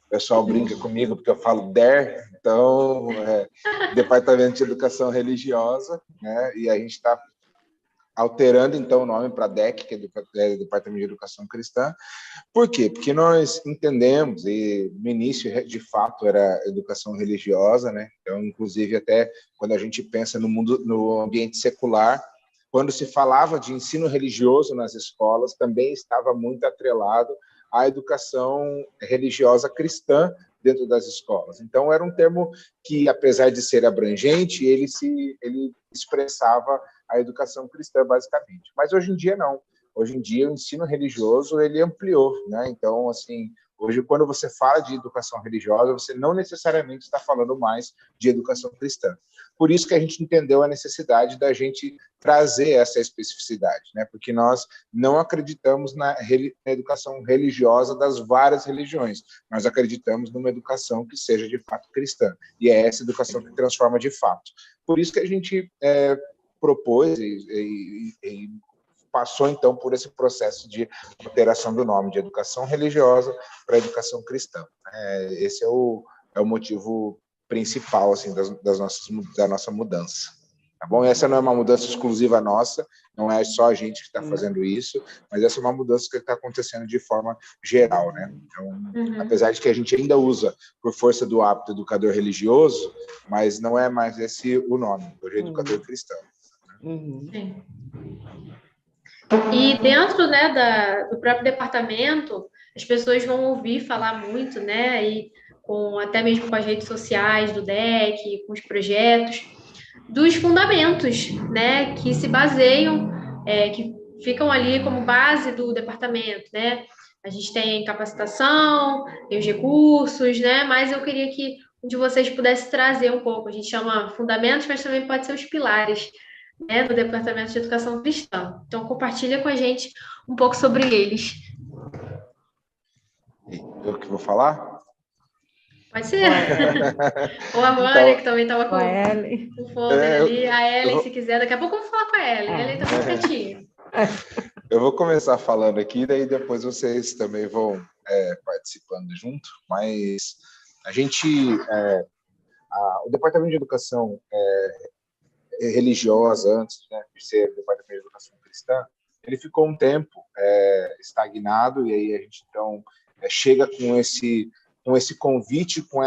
Speaker 4: o pessoal brinca comigo porque eu falo DER, então, Departamento de Educação Religiosa, né? E a gente está alterando, então, o nome para DEC, que é Departamento de Educação Cristã. Por quê? Porque nós entendemos, e no início, de fato, era educação religiosa, né? Então, inclusive, até quando a gente pensa no ambiente secular, quando se falava de ensino religioso nas escolas, também estava muito atrelado à educação religiosa cristã dentro das escolas. Então, era um termo que, apesar de ser abrangente, ele expressava a educação cristã, basicamente. Mas hoje em dia, não. Hoje em dia, o ensino religioso, ele ampliou, né? Então, assim, hoje, quando você fala de educação religiosa, você não necessariamente está falando mais de educação cristã. Por isso que a gente entendeu a necessidade da gente trazer essa especificidade, né? Porque nós não acreditamos na educação religiosa das várias religiões. Nós acreditamos numa educação que seja, de fato, cristã. E é essa educação que transforma de fato. Por isso que a gente propôs e passou, então, por esse processo de alteração do nome de educação religiosa para educação cristã. Esse é o motivo principal, assim, da nossa mudança. Tá bom? Essa não é uma mudança exclusiva nossa, não é só a gente que está fazendo isso, mas essa é uma mudança que está acontecendo de forma geral, né? Então, apesar de que a gente ainda usa, por força do hábito, educador religioso, mas não é mais esse o nome, hoje é educador cristão.
Speaker 1: Sim. E dentro, né, do próprio departamento, as pessoas vão ouvir falar muito, né, e até mesmo com as redes sociais do DEC, com os projetos, dos fundamentos, né, que se baseiam, que ficam ali como base do departamento, né. A gente tem capacitação, tem os recursos, né, mas eu queria que um de vocês pudesse trazer um pouco. A gente chama fundamentos, mas também pode ser os pilares, né, do Departamento de Educação Cristã. Então, compartilha com a gente um pouco sobre eles.
Speaker 4: Eu que vou falar?
Speaker 1: Pode ser. Ou a Vânia, então, que também estava com o folder ali. A Ellen, se quiser. Daqui a pouco eu vou falar com a Ellen. A Ellen está muito quietinha.
Speaker 4: Eu vou começar falando aqui, daí depois vocês também vão participando junto. Mas a gente... o Departamento de Educação religiosa, antes, né, de ser Departamento de Educação Cristã, ele ficou um tempo estagnado, e aí a gente, então, chega com esse convite, com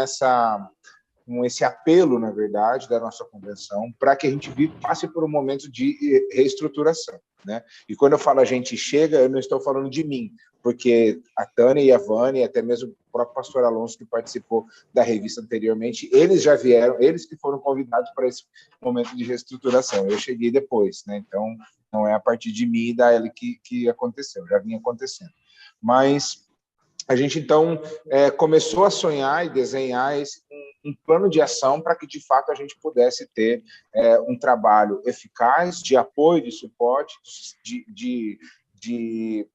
Speaker 4: esse apelo, na verdade, da nossa convenção, para que a gente passe por um momento de reestruturação, né? E quando eu falo a gente chega, eu não estou falando de mim, porque a Tânia e a Vânia, até mesmo o próprio pastor Alonso, que participou da revista anteriormente, eles já vieram, eles que foram convidados para esse momento de reestruturação. Eu cheguei depois, né? Então, não é a partir de mim e da Ellie que aconteceu, já vinha acontecendo. Mas a gente, então, começou a sonhar e desenhar um plano de ação para que, de fato, a gente pudesse ter um trabalho eficaz, de apoio, de suporte, de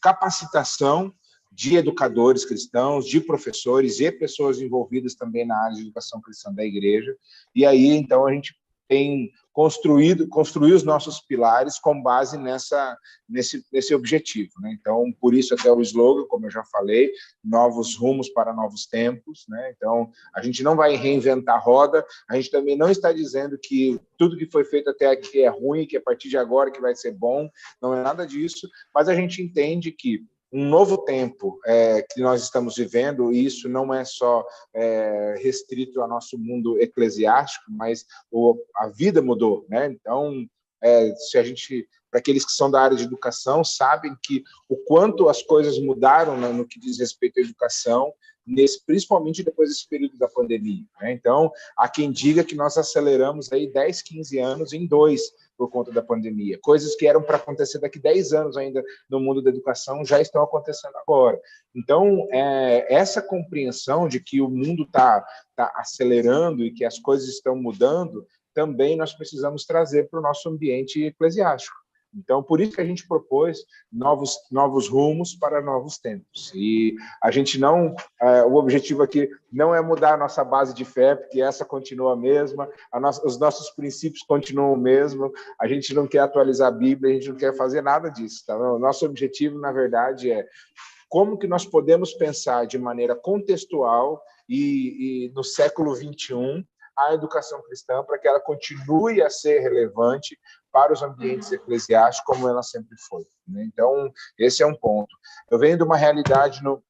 Speaker 4: capacitação de educadores cristãos, de professores e pessoas envolvidas também na área de educação cristã da igreja. E aí, então, a gente tem construído os nossos pilares com base nesse objetivo, né? Então, por isso até o slogan, como eu já falei, novos rumos para novos tempos, né? Então, a gente não vai reinventar a roda, a gente também não está dizendo que tudo que foi feito até aqui é ruim, que a partir de agora que vai ser bom, não é nada disso, mas a gente entende que um novo tempo que nós estamos vivendo, e isso não é só restrito ao nosso mundo eclesiástico, mas a vida mudou, né? Então, se a gente, para aqueles que são da área de educação, sabem que o quanto as coisas mudaram, né, no que diz respeito à educação, principalmente depois desse período da pandemia, né? Então, há quem diga que nós aceleramos aí 10, 15 anos em 2, por conta da pandemia. Coisas que eram para acontecer daqui 10 anos ainda no mundo da educação já estão acontecendo agora. Então, essa compreensão de que o mundo está acelerando e que as coisas estão mudando, também nós precisamos trazer para o nosso ambiente eclesiástico. Então, por isso que a gente propôs novos rumos para novos tempos. E a gente não... o objetivo aqui não é mudar a nossa base de fé, porque essa continua a mesma, os nossos princípios continuam o mesmo, a gente não quer atualizar a Bíblia, a gente não quer fazer nada disso. Tá? O nosso objetivo, na verdade, é como que nós podemos pensar de maneira contextual e no século XXI a educação cristã para que ela continue a ser relevante para os ambientes eclesiásticos como ela sempre foi. Né? Então, esse é um ponto. Eu venho de uma realidade no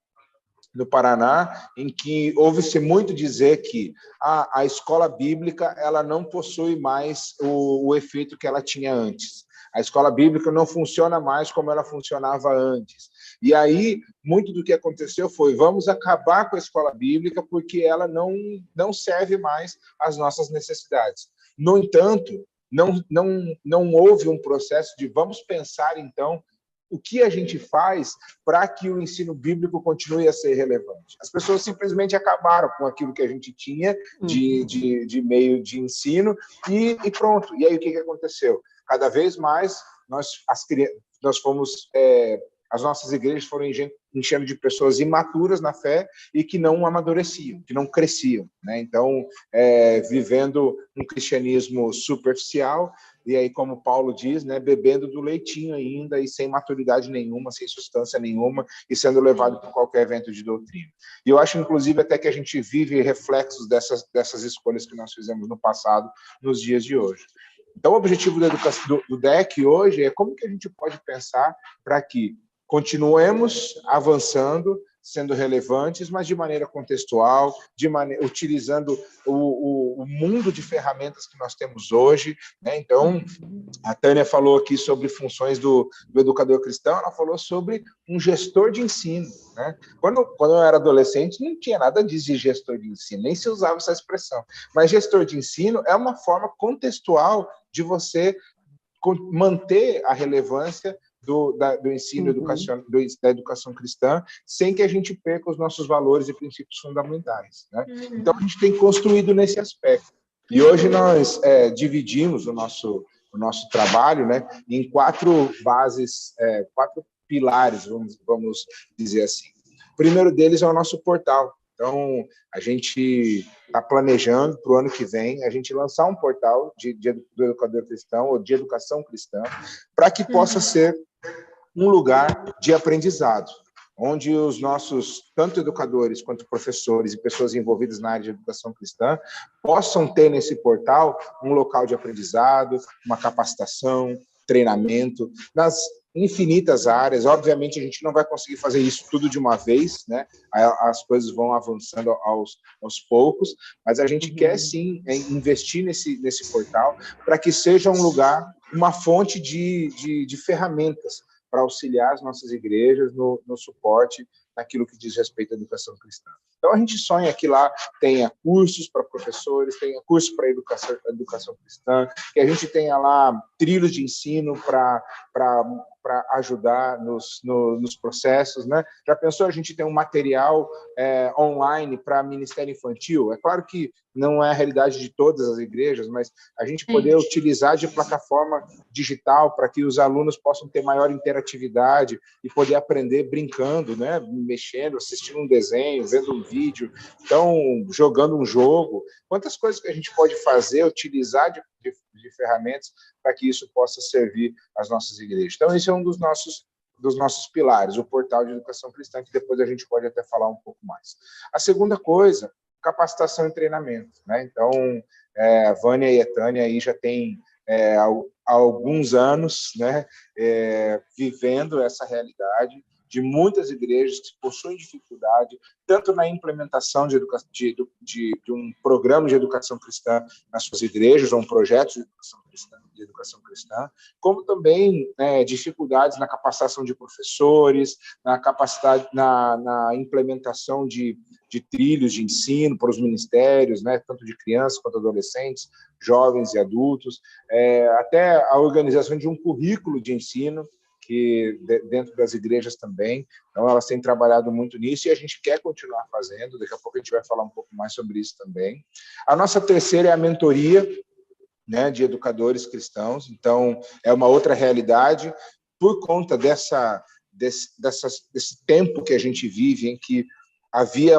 Speaker 4: Paraná em que ouve-se muito dizer que a escola bíblica ela não possui mais o efeito que ela tinha antes. A escola bíblica não funciona mais como ela funcionava antes. E aí, muito do que aconteceu foi, vamos acabar com a escola bíblica porque ela não serve mais às nossas necessidades. No entanto, não houve um processo de vamos pensar, então, o que a gente faz para que o ensino bíblico continue a ser relevante. As pessoas simplesmente acabaram com aquilo que a gente tinha de meio de ensino e pronto. E aí, o que aconteceu? Cada vez mais, nós fomos... as nossas igrejas foram enchendo de pessoas imaturas na fé e que não amadureciam, que não cresciam, né? Então, vivendo um cristianismo superficial, e aí, como Paulo diz, né, bebendo do leitinho ainda e sem maturidade nenhuma, sem substância nenhuma, e sendo levado por qualquer vento de doutrina. E eu acho, inclusive, até que a gente vive reflexos dessas escolhas que nós fizemos no passado, nos dias de hoje. Então, o objetivo da educação, do DEC hoje é como que a gente pode pensar para que continuemos avançando, sendo relevantes, mas de maneira contextual, utilizando o mundo de ferramentas que nós temos hoje. Né? Então, a Tânia falou aqui sobre funções do educador cristão, ela falou sobre um gestor de ensino. Né? Quando eu era adolescente, não tinha nada disso de gestor de ensino, nem se usava essa expressão. Mas gestor de ensino é uma forma contextual de você manter a relevância do ensino da educação cristã, sem que a gente perca os nossos valores e princípios fundamentais. Né? Então, a gente tem construído nesse aspecto. E hoje nós dividimos o nosso trabalho, né, em 4 bases, 4 pilares, vamos dizer assim. O primeiro deles é o nosso portal. Então, a gente está planejando para o ano que vem a gente lançar um portal do educador cristão ou de educação cristã para que possa ser um lugar de aprendizado, onde os nossos, tanto educadores quanto professores e pessoas envolvidas na área de educação cristã, possam ter nesse portal um local de aprendizado, uma capacitação, treinamento, nas infinitas áreas. Obviamente, a gente não vai conseguir fazer isso tudo de uma vez, né? As coisas vão avançando aos poucos, mas a gente quer, sim, investir nesse portal para que seja um lugar, uma fonte de ferramentas para auxiliar as nossas igrejas no suporte naquilo que diz respeito à educação cristã. Então, a gente sonha que lá tenha cursos para professores, tenha cursos para educação cristã, que a gente tenha lá trilhos de ensino para ajudar nos processos. Né? Já pensou a gente ter um material online para ministério infantil? É claro que não é a realidade de todas as igrejas, mas a gente poder utilizar de plataforma digital para que os alunos possam ter maior interatividade e poder aprender brincando, né? Mexendo, assistindo um desenho, vendo um vídeo, então, jogando um jogo. Quantas coisas que a gente pode fazer, utilizar de ferramentas para que isso possa servir às nossas igrejas. Então, esse é um dos nossos pilares, o portal de educação cristã, que depois a gente pode até falar um pouco mais. A segunda coisa, capacitação e treinamento. Né? Então, a Vânia e a Tânia aí já têm há alguns anos, né, vivendo essa realidade de muitas igrejas que possuem dificuldade, tanto na implementação de um programa de educação cristã nas suas igrejas, ou um projeto de educação cristã, como também dificuldades na capacitação de professores, na capacidade, na implementação de trilhos de ensino para os ministérios, né, tanto de crianças quanto adolescentes, jovens e adultos, até a organização de um currículo de ensino, que dentro das igrejas também. Então, elas têm trabalhado muito nisso e a gente quer continuar fazendo. Daqui a pouco a gente vai falar um pouco mais sobre isso também. A nossa terceira é a mentoria, né, de educadores cristãos. Então, é uma outra realidade por conta desse tempo que a gente vive, em que havia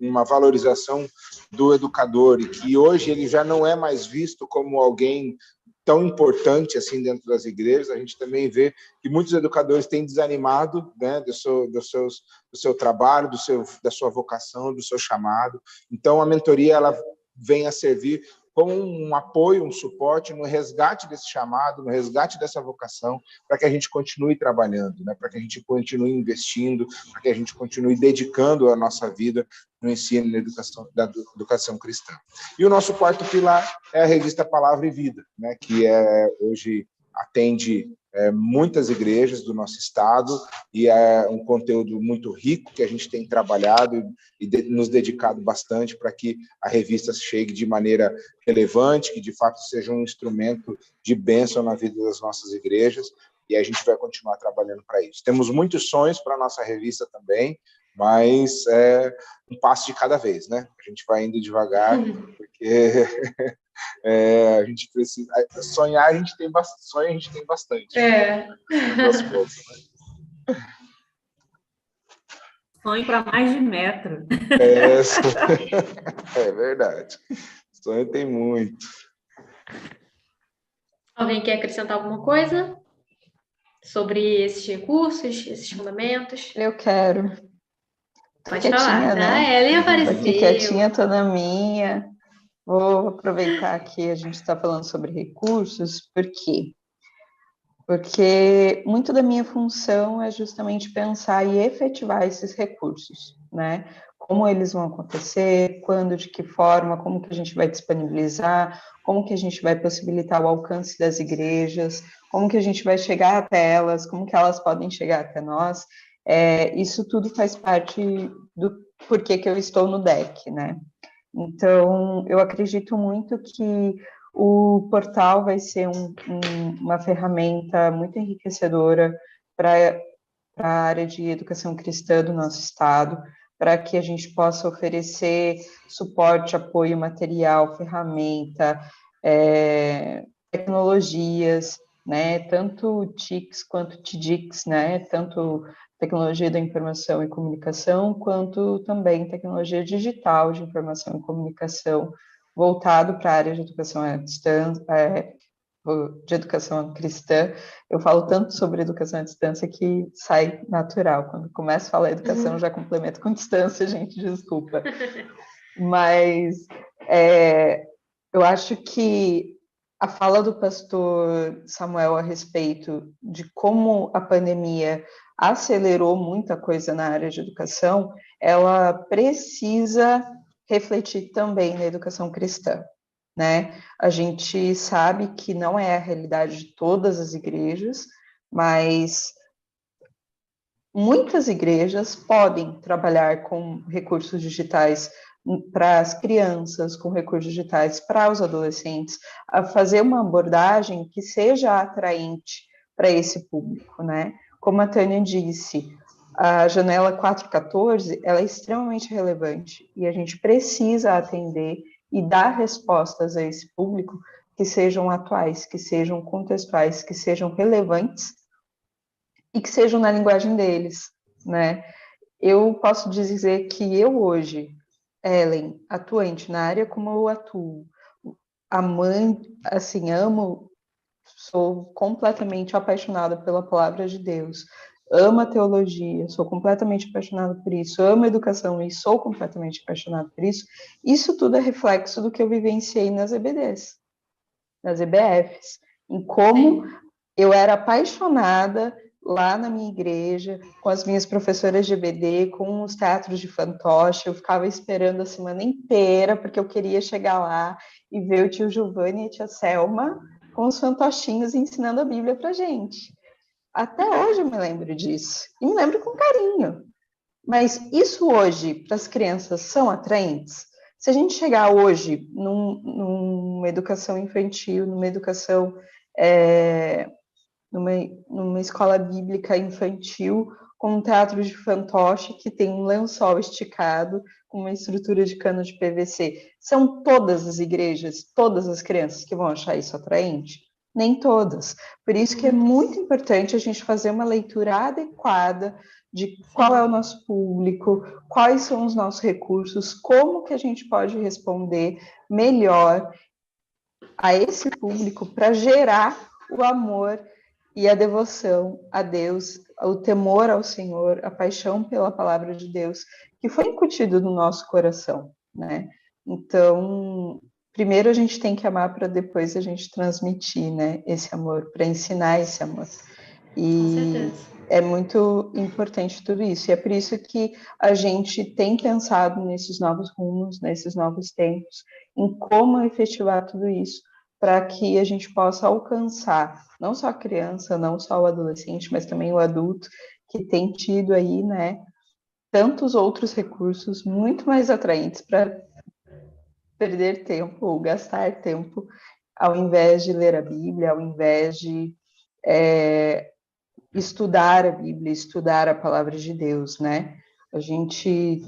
Speaker 4: uma valorização do educador e que hoje ele já não é mais visto como alguém tão importante assim dentro das igrejas. A gente também vê que muitos educadores têm desanimado, né, do seu trabalho, da sua vocação, do seu chamado. Então, a mentoria ela vem a servir como um apoio, um suporte no resgate desse chamado, no resgate dessa vocação, para que a gente continue trabalhando, né? Para que a gente continue investindo, para que a gente continue dedicando a nossa vida no ensino e da educação cristã. E o nosso quarto pilar é a revista Palavra e Vida, né? Que hoje atende muitas igrejas do nosso estado e é um conteúdo muito rico que a gente tem trabalhado e nos dedicado bastante para que a revista chegue de maneira relevante, que de fato seja um instrumento de bênção na vida das nossas igrejas, e a gente vai continuar trabalhando para isso. Temos muitos sonhos para a nossa revista também, mas é um passo de cada vez, né? A gente vai indo devagar, porque a gente precisa sonhar, a gente tem bastante.
Speaker 3: Sonho para mais de metro.
Speaker 4: É verdade. Sonho tem muito.
Speaker 1: Alguém quer acrescentar alguma coisa sobre esses recursos, esses fundamentos?
Speaker 5: Eu quero.
Speaker 1: Pode falar.
Speaker 5: Né?
Speaker 1: A Ellen apareceu.
Speaker 5: Aqui quietinha, tô na minha. Vou aproveitar que a gente está falando sobre recursos, por quê? Porque muito da minha função é justamente pensar e efetivar esses recursos, né? Como eles vão acontecer, quando, de que forma, como que a gente vai disponibilizar, como que a gente vai possibilitar o alcance das igrejas, como que a gente vai chegar até elas, como que elas podem chegar até nós. Isso tudo faz parte do porquê que eu estou no DEC, né? Então, eu acredito muito que o portal vai ser uma ferramenta muito enriquecedora para a área de educação cristã do nosso estado, para que a gente possa oferecer suporte, apoio material, ferramenta, tecnologias, né, tanto TICs quanto TIDICs, né, tanto tecnologia da informação e comunicação, quanto também tecnologia digital de informação e comunicação, voltado para a área de educação à distância, de educação cristã. Eu falo tanto sobre educação à distância que sai natural. Quando começo a falar educação, eu já complemento com distância, gente, desculpa. Mas eu acho que a fala do pastor Samuel a respeito de como a pandemia acelerou muita coisa na área de educação, ela precisa refletir também na educação cristã, né? A gente sabe que não é a realidade de todas as igrejas, mas muitas igrejas podem trabalhar com recursos digitais para as crianças, com recursos digitais para os adolescentes, a fazer uma abordagem que seja atraente para esse público, né? Como a Tânia disse, a janela 414, ela é extremamente relevante e a gente precisa atender e dar respostas a esse público que sejam atuais, que sejam contextuais, que sejam relevantes e que sejam na linguagem deles, né? Eu posso dizer que eu hoje, Ellen, atuante na área como eu atuo, a mãe, assim, amo, sou completamente apaixonada pela palavra de Deus, amo a teologia, sou completamente apaixonada por isso, amo a educação e sou completamente apaixonada por isso. Isso tudo é reflexo do que eu vivenciei nas EBDs, nas EBFs, em como eu era apaixonada lá na minha igreja, com as minhas professoras de EBD, com os teatros de fantoche. Eu ficava esperando a semana inteira, porque eu queria chegar lá e ver o tio Giovanni e a tia Selma com os fantochinhos ensinando a Bíblia para gente. Até hoje eu me lembro disso, e me lembro com carinho. Mas isso hoje, para as crianças, são atraentes? Se a gente chegar hoje numa educação infantil, numa educação... numa escola bíblica infantil, com um teatro de fantoche que tem um lençol esticado, com uma estrutura de cano de PVC. São todas as igrejas, todas as crianças que vão achar isso atraente? Nem todas. Por isso que é muito importante a gente fazer uma leitura adequada de qual é o nosso público, quais são os nossos recursos, como que a gente pode responder melhor a esse público para gerar o amor e a devoção a Deus, o temor ao Senhor, a paixão pela palavra de Deus, que foi incutido no nosso coração, né? Então, primeiro a gente tem que amar para depois a gente transmitir, né, esse amor, para ensinar esse amor. E é muito importante tudo isso. E é por isso que a gente tem pensado nesses novos rumos, nesses novos tempos, em como efetivar tudo isso, para que a gente possa alcançar não só a criança, não só o adolescente, mas também o adulto, que tem tido aí, né, tantos outros recursos muito mais atraentes para perder tempo ou gastar tempo, ao invés de ler a Bíblia, ao invés de estudar a Bíblia, estudar a palavra de Deus, né? A gente,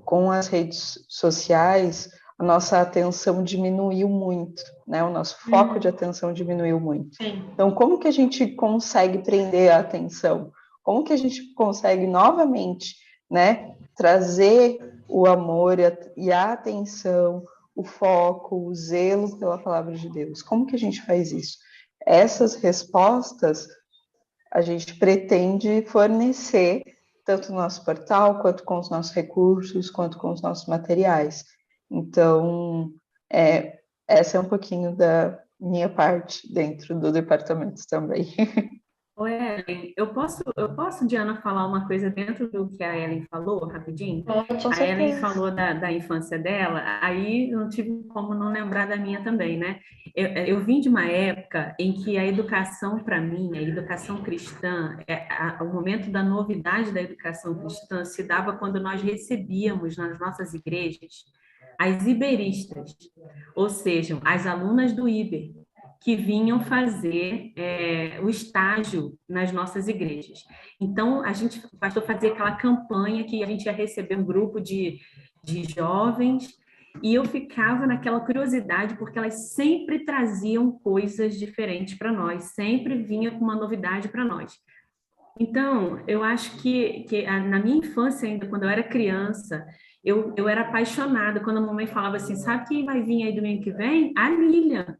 Speaker 5: com as redes sociais, a nossa atenção diminuiu muito, né? O nosso foco de atenção diminuiu muito.
Speaker 1: Sim.
Speaker 5: Então, como que a gente consegue prender a atenção? Como que a gente consegue novamente, né, trazer o amor e a atenção, o foco, o zelo pela palavra de Deus? Como que a gente faz isso? Essas respostas a gente pretende fornecer tanto no nosso portal, quanto com os nossos recursos, quanto com os nossos materiais. Então, essa é um pouquinho da minha parte dentro do departamento também.
Speaker 3: Oi, Ellen, eu posso, Diana, falar uma coisa dentro do que a Ellen falou, rapidinho?
Speaker 1: Com
Speaker 3: A Ellen
Speaker 1: certeza.
Speaker 3: falou da infância dela, aí não tive como não lembrar da minha também, né? Eu vim de uma época em que a educação, para mim, a educação cristã, o momento da novidade da educação cristã se dava quando nós recebíamos nas nossas igrejas as iberistas, ou seja, as alunas do Iber, que vinham fazer o estágio nas nossas igrejas. Então, o pastor fazia aquela campanha que a gente ia receber um grupo de jovens, e eu ficava naquela curiosidade, porque elas sempre traziam coisas diferentes para nós, sempre vinha com uma novidade para nós. Então, eu acho que na minha infância ainda, quando eu era criança, eu era apaixonada quando a mamãe falava assim, sabe quem vai vir aí domingo que vem? A Lilian.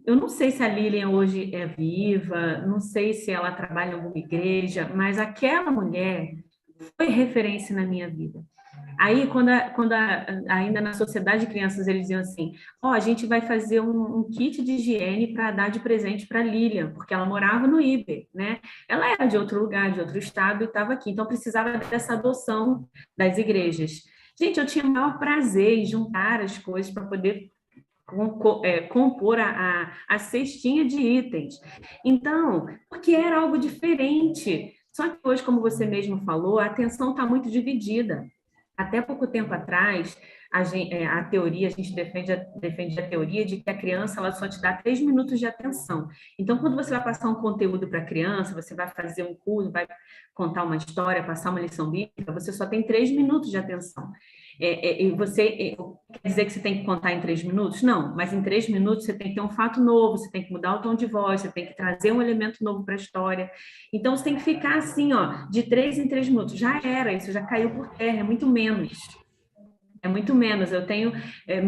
Speaker 3: Eu não sei se a Lilian hoje é viva, não sei se ela trabalha em alguma igreja, mas aquela mulher foi referência na minha vida. Aí, ainda na Sociedade de Crianças, eles diziam assim, a gente vai fazer um kit de higiene para dar de presente para a Lilian, porque ela morava no Iber, né? Ela era de outro lugar, de outro estado, e estava aqui, então precisava dessa adoção das igrejas. Gente, eu tinha o maior prazer em juntar as coisas para poder compor a cestinha de itens. Então, porque era algo diferente. Só que hoje, como você mesmo falou, a atenção está muito dividida. Até pouco tempo atrás, a gente defende a teoria de que a criança ela só te dá 3 minutos de atenção. Então, quando você vai passar um conteúdo para a criança, você vai fazer um curso, vai contar uma história, passar uma lição bíblica, você só tem 3 minutos de atenção. Quer dizer que você tem que contar em 3 minutos? Não, mas em 3 minutos você tem que ter um fato novo, você tem que mudar o tom de voz, você tem que trazer um elemento novo para a história. Então, você tem que ficar assim, de 3 em 3 minutos. Já era, isso já caiu por terra, é muito menos. É muito menos, eu tenho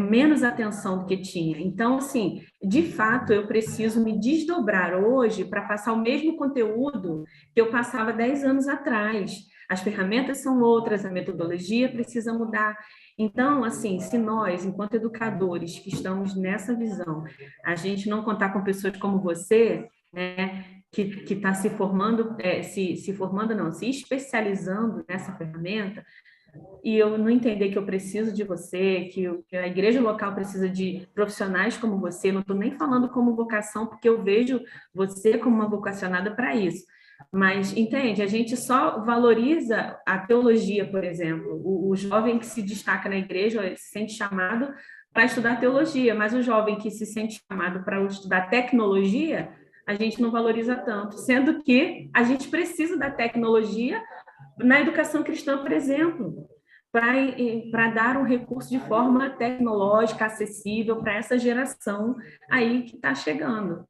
Speaker 3: menos atenção do que tinha. Então, assim, de fato, eu preciso me desdobrar hoje para passar o mesmo conteúdo que eu passava 10 anos atrás. As ferramentas são outras, a metodologia precisa mudar. Então, assim, se nós, enquanto educadores que estamos nessa visão, a gente não contar com pessoas como você, né, que está se formando, se formando não, se especializando nessa ferramenta, e eu não entender que eu preciso de você, que a igreja local precisa de profissionais como você, não estou nem falando como vocação, porque eu vejo você como uma vocacionada para isso. Mas, entende, a gente só valoriza a teologia, por exemplo. O jovem que se destaca na igreja se sente chamado para estudar teologia, mas o jovem que se sente chamado para estudar tecnologia, a gente não valoriza tanto, sendo que a gente precisa da tecnologia na educação cristã, por exemplo, para dar um recurso de forma tecnológica, acessível para essa geração aí que está chegando.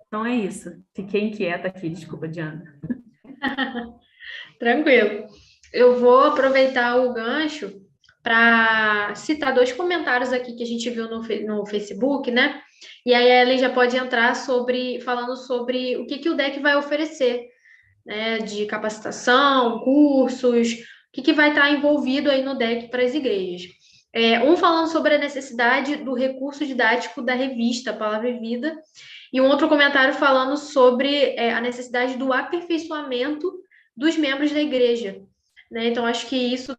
Speaker 3: Então é isso. Fiquei inquieta aqui, desculpa, Diana.
Speaker 1: Tranquilo. Eu vou aproveitar o gancho para citar 2 comentários aqui que a gente viu no Facebook, né? E aí a Ellen já pode entrar falando sobre o que o DEC vai oferecer, né? De capacitação, cursos, o que vai estar envolvido aí no DEC para as igrejas. Um falando sobre a necessidade do recurso didático da revista Palavra e Vida, e um outro comentário falando sobre a necessidade do aperfeiçoamento dos membros da igreja, né? Então, acho que isso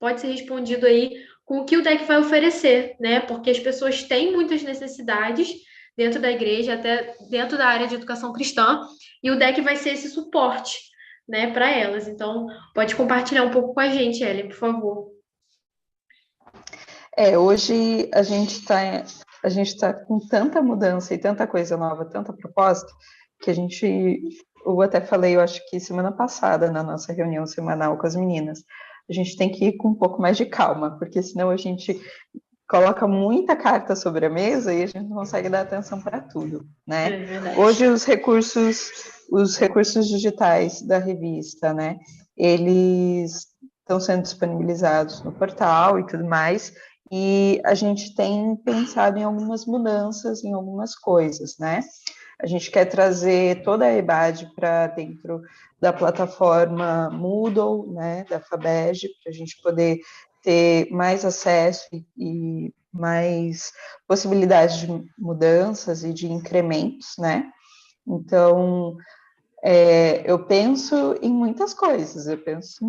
Speaker 1: pode ser respondido aí com o que o DEC vai oferecer, né? Porque as pessoas têm muitas necessidades dentro da igreja, até dentro da área de educação cristã, e o DEC vai ser esse suporte, né, para elas. Então, pode compartilhar um pouco com a gente, Ellen, por favor.
Speaker 5: Hoje a gente tá com tanta mudança e tanta coisa nova, tanta proposta, que eu até falei, eu acho que semana passada, na nossa reunião semanal com as meninas, a gente tem que ir com um pouco mais de calma, porque senão a gente coloca muita carta sobre a mesa e a gente não consegue dar atenção para tudo, né? Hoje os recursos digitais da revista, né, eles estão sendo disponibilizados no portal e tudo mais, e a gente tem pensado em algumas mudanças, em algumas coisas, né? A gente quer trazer toda a EBAD para dentro da plataforma Moodle, né, da FABEG, para a gente poder ter mais acesso e mais possibilidades de mudanças e de incrementos, né? Então, eu penso em muitas coisas, eu penso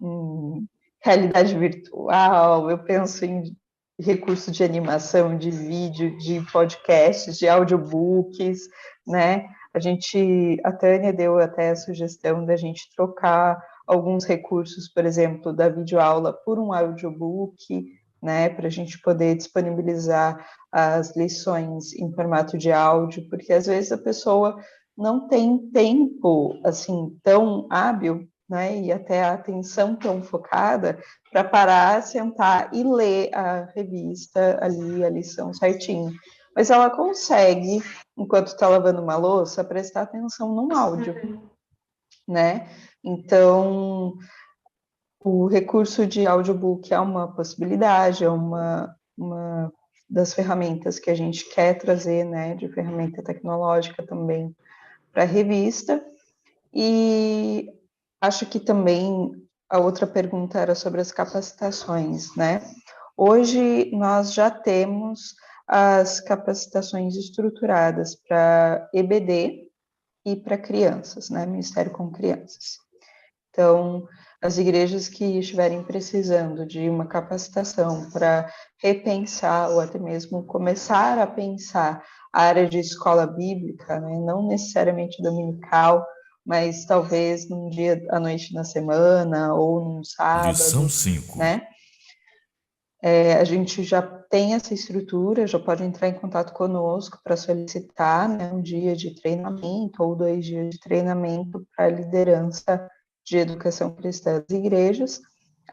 Speaker 5: em realidade virtual, eu penso em recurso de animação, de vídeo, de podcasts, de audiobooks, né? A Tânia deu até a sugestão da gente trocar alguns recursos, por exemplo, da videoaula por um audiobook, né, para a gente poder disponibilizar as lições em formato de áudio, porque às vezes a pessoa não tem tempo, assim, tão hábil, né, e até a atenção tão focada para parar, sentar e ler a revista ali, a lição certinho. Mas ela consegue, enquanto está lavando uma louça, prestar atenção num áudio, né? Então, o recurso de audiobook é uma possibilidade, é uma das ferramentas que a gente quer trazer, né, de ferramenta tecnológica também para a revista. E acho que também a outra pergunta era sobre as capacitações, né? Hoje nós já temos as capacitações estruturadas para EBD e para crianças, né? Ministério com Crianças. Então, as igrejas que estiverem precisando de uma capacitação para repensar ou até mesmo começar a pensar a área de escola bíblica, né? Não necessariamente dominical, mas talvez num dia à noite na semana ou num sábado.
Speaker 6: Lição 5.
Speaker 5: Né? A gente já tem essa estrutura, já pode entrar em contato conosco para solicitar, né, um dia de treinamento ou 2 dias de treinamento para a liderança de educação cristã das igrejas,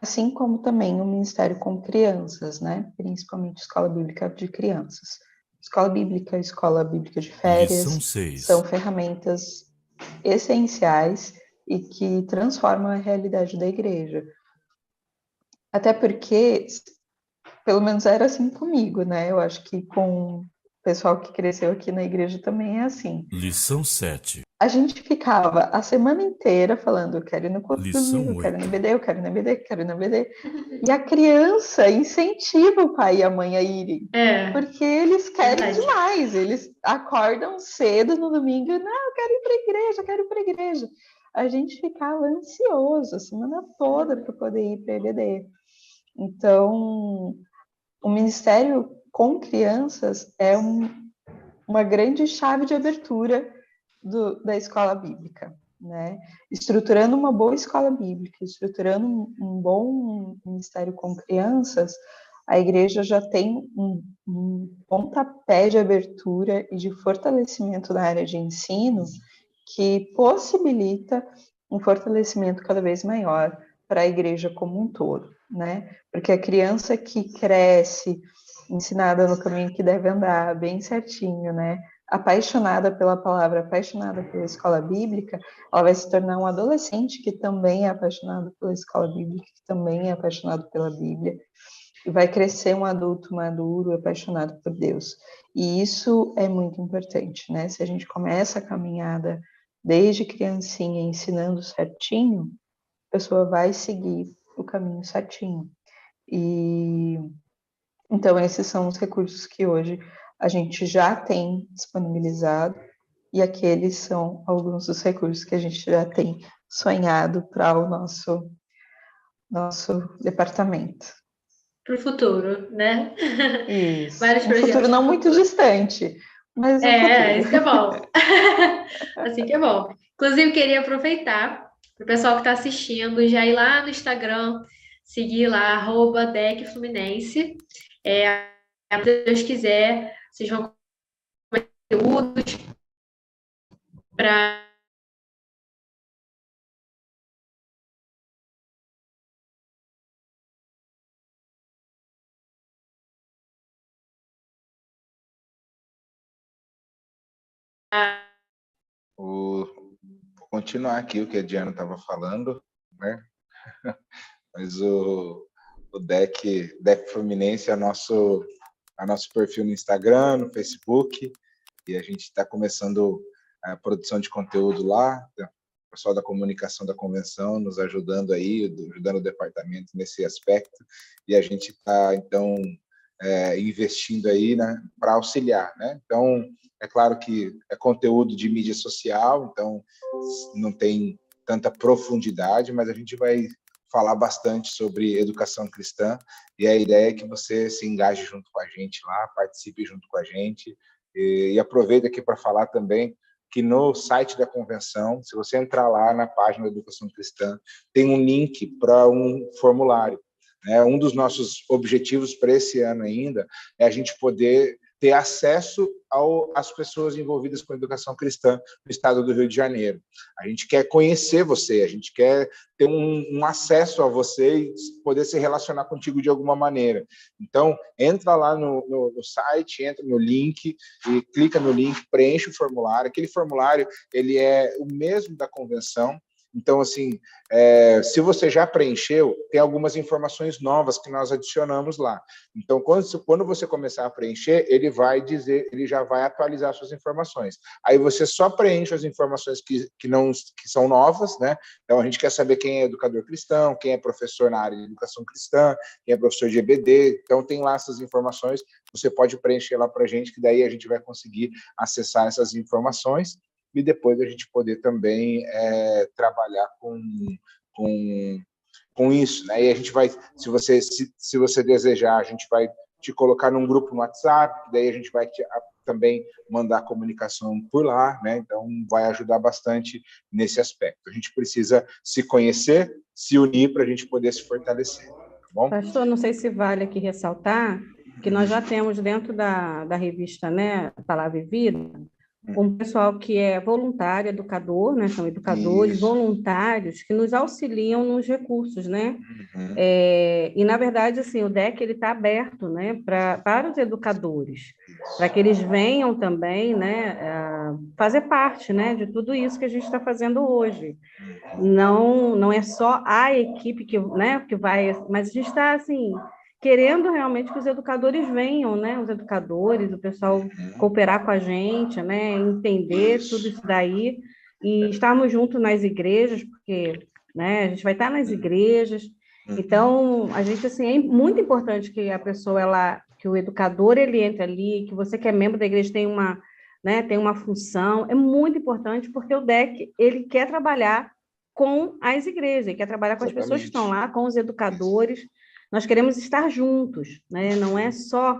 Speaker 5: assim como também o Ministério com Crianças, né, principalmente Escola Bíblica de Crianças. Escola Bíblica de Férias, são ferramentas essenciais e que transformam a realidade da igreja. Até porque, pelo menos era assim comigo, né? Eu acho que com o pessoal que cresceu aqui na igreja também é assim.
Speaker 6: Lição 7.
Speaker 5: a gente ficava a semana inteira falando, eu quero ir no clube,
Speaker 6: Lição
Speaker 5: eu quero ir no
Speaker 6: 8.
Speaker 5: BD, eu quero ir no BD, eu quero ir no BD. E a criança incentiva o pai e a mãe a irem, porque eles querem
Speaker 1: verdade.
Speaker 5: demais, eles acordam cedo no domingo, não, eu quero ir para a igreja, eu quero ir para a igreja. A gente ficava ansioso a semana toda para poder ir para a EBD. Então, o ministério com crianças é uma grande chave de abertura da escola bíblica, né? Estruturando uma boa escola bíblica, estruturando um bom ministério com crianças, a igreja já tem um pontapé de abertura e de fortalecimento na área de ensino que possibilita um fortalecimento cada vez maior para a igreja como um todo, né? Porque a criança que cresce ensinada no caminho que deve andar, bem certinho, né? Apaixonada pela palavra, apaixonada pela escola bíblica, ela vai se tornar um adolescente que também é apaixonado pela escola bíblica, que também é apaixonado pela Bíblia, e vai crescer um adulto maduro, apaixonado por Deus. E isso é muito importante, né? Se a gente começa a caminhada desde criancinha, ensinando certinho, a pessoa vai seguir o caminho certinho. E então, esses são os recursos que hoje a gente já tem disponibilizado, e aqueles são alguns dos recursos que a gente já tem sonhado para o nosso departamento.
Speaker 1: Para o futuro, né?
Speaker 5: Isso.
Speaker 1: Vários
Speaker 5: Um
Speaker 1: projetos
Speaker 5: futuro não
Speaker 1: pro
Speaker 5: muito
Speaker 1: futuro.
Speaker 5: distante, mas um futuro.
Speaker 1: Isso que é bom. Assim que é bom. Inclusive, queria aproveitar para o pessoal que está assistindo, já ir lá no Instagram, seguir lá, @DECFluminense. Se Deus quiser, vocês vão ter conteúdos para
Speaker 4: Vou continuar aqui o que a Diana estava falando, né? Mas o Deck Fluminense é nosso perfil no Instagram, no Facebook, e a gente está começando a produção de conteúdo lá, o pessoal da comunicação da convenção nos ajudando aí, ajudando o departamento nesse aspecto, e a gente está, então, investindo aí, né, para auxiliar, né? Então, é claro que é conteúdo de mídia social, então não tem tanta profundidade, mas a gente vai falar bastante sobre educação cristã, e a ideia é que você se engaje junto com a gente lá, participe junto com a gente, e aproveito aqui para falar também que no site da convenção, se você entrar lá na página da Educação Cristã, tem um link para um formulário. Um dos nossos objetivos para esse ano ainda é a gente poder ter acesso às pessoas envolvidas com a educação cristã no estado do Rio de Janeiro. A gente quer conhecer você, a gente quer ter um acesso a você e poder se relacionar contigo de alguma maneira. Então, entra lá no site, entra no link e clica no link, preenche o formulário. Aquele formulário, ele é o mesmo da convenção. Então, assim, se você já preencheu, tem algumas informações novas que nós adicionamos lá. Então, quando você começar a preencher, ele já vai atualizar suas informações. Aí você só preenche as informações que são novas, né? Então, a gente quer saber quem é educador cristão, quem é professor na área de educação cristã, quem é professor de EBD. Então, tem lá essas informações, você pode preencher lá para a gente, que daí a gente vai conseguir acessar essas informações, e depois a gente poder também trabalhar com isso, né? E a gente vai, se você desejar, a gente vai te colocar num grupo no WhatsApp, daí a gente vai também mandar comunicação por lá, né? Então vai ajudar bastante nesse aspecto. A gente precisa se conhecer, se unir para a gente poder se fortalecer, tá bom?
Speaker 2: Pastor, não sei se vale aqui ressaltar que nós já temos dentro da revista, né, Palavra e Vida, um pessoal que é voluntário, educador, né? São educadores voluntários que nos auxiliam nos recursos, né? E, na verdade, assim, o DEC está aberto, né, para os educadores, para que eles venham também, né, fazer parte, né, de tudo isso que a gente está fazendo hoje. Não é só a equipe que vai, mas a gente está, assim, querendo realmente que os educadores venham, né? Os educadores, o pessoal cooperar com a gente, né? Entender tudo isso daí, e estarmos juntos nas igrejas, porque, né, a gente vai estar nas igrejas. Então, a gente, assim, é muito importante que a pessoa, que o educador, ele entre ali, que você que é membro da igreja tem uma, né, tem uma função, é muito importante, porque o DEC, ele quer trabalhar com as igrejas, ele quer trabalhar com as pessoas que estão lá, com os educadores. Nós queremos estar juntos, né? Não é só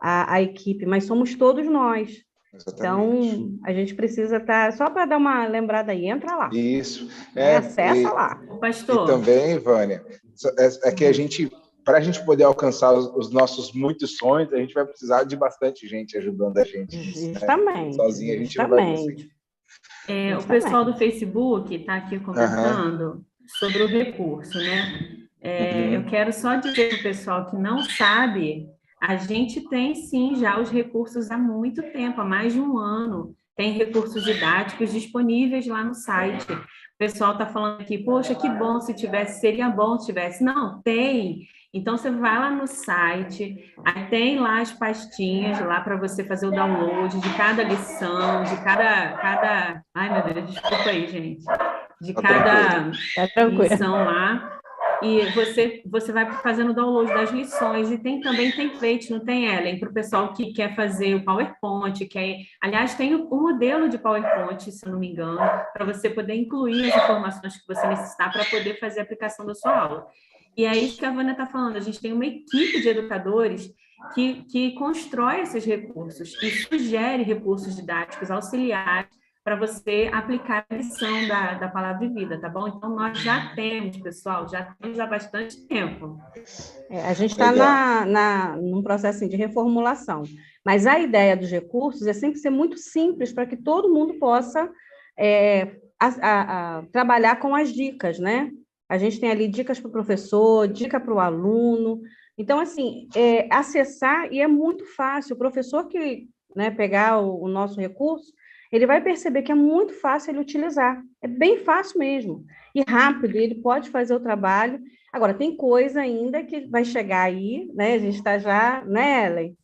Speaker 2: a equipe, mas somos todos nós.
Speaker 4: Exatamente.
Speaker 2: Então, a gente precisa estar, só para dar uma lembrada aí, entra lá.
Speaker 4: Isso.
Speaker 2: Acessa lá.
Speaker 3: Pastor.
Speaker 4: E também, Vânia, é que para a gente poder alcançar os nossos muitos sonhos, a gente vai precisar de bastante gente ajudando a gente.
Speaker 2: Justamente.
Speaker 4: Né? Sozinho a gente não vai conseguir.
Speaker 3: O pessoal do Facebook está aqui comentando sobre o recurso, né? Eu quero só dizer para o pessoal que não sabe, a gente tem sim já os recursos há muito tempo, há mais de um ano. Tem recursos didáticos disponíveis lá no site. O pessoal está falando aqui, poxa, que bom se tivesse, seria bom se tivesse. Não, tem. Então, você vai lá no site, aí tem lá as pastinhas lá para você fazer o download de cada lição, de cada... Ai, meu Deus, desculpa aí, gente. De cada lição lá. E você vai fazendo o download das lições. E tem também template, não tem, Ellen? Para o pessoal que quer fazer o PowerPoint. Aliás, tem o modelo de PowerPoint, se eu não me engano, para você poder incluir as informações que você necessitar para poder fazer a aplicação da sua aula. E é isso que a Vânia está falando. A gente tem uma equipe de educadores que constrói esses recursos e sugere recursos didáticos auxiliares para você aplicar a lição da Palavra de Vida, tá bom? Então, nós já temos, pessoal, já temos há bastante tempo.
Speaker 2: A gente está num processo assim, de reformulação, mas a ideia dos recursos é sempre ser muito simples para que todo mundo possa trabalhar com as dicas, né? A gente tem ali dicas para o professor, dica para o aluno. Então, assim, acessar, e é muito fácil. O professor que, né, pegar o nosso recurso, ele vai perceber que é muito fácil ele utilizar. É bem fácil mesmo. E rápido, ele pode fazer o trabalho. Agora, tem coisa ainda que vai chegar aí, né? A gente está já, né, Ellen?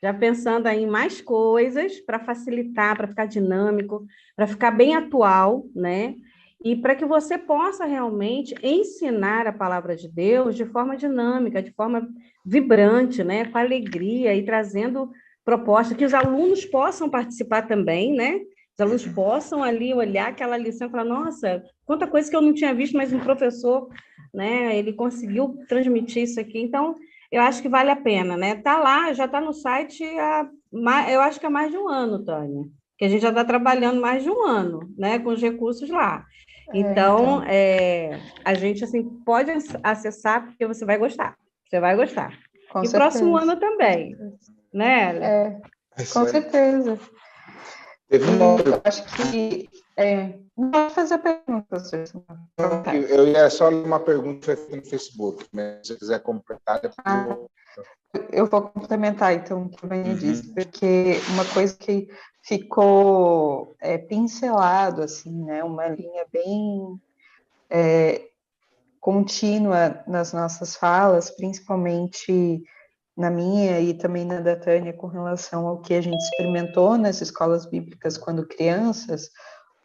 Speaker 2: Já pensando aí em mais coisas para facilitar, para ficar dinâmico, para ficar bem atual, né? E para que você possa realmente ensinar a palavra de Deus de forma dinâmica, de forma vibrante, né? Com alegria e trazendo propostas, que os alunos possam participar também, né? Os alunos possam ali olhar aquela lição e falar, nossa, quanta coisa que eu não tinha visto, mas um professor, né? Ele conseguiu transmitir isso aqui. Então, eu acho que vale a pena, né? Tá lá, já está no site eu acho que há mais de um ano, Tânia, que a gente já está trabalhando mais de um ano, né? Com os recursos lá. Então, a gente assim, pode acessar, porque você vai gostar. Você vai gostar.
Speaker 5: Com
Speaker 2: e
Speaker 5: certeza.
Speaker 2: Próximo ano também, né?
Speaker 5: Com certeza. Eu acho que... Não pode fazer a pergunta, professor.
Speaker 4: Eu ia só ler uma pergunta no Facebook, mas se você quiser completar,
Speaker 5: eu vou complementar, então, o que a Vânia disse, porque uma coisa que ficou pincelado, assim, né, uma linha bem contínua nas nossas falas, principalmente na minha e também na da Tânia, com relação ao que a gente experimentou nas escolas bíblicas quando crianças,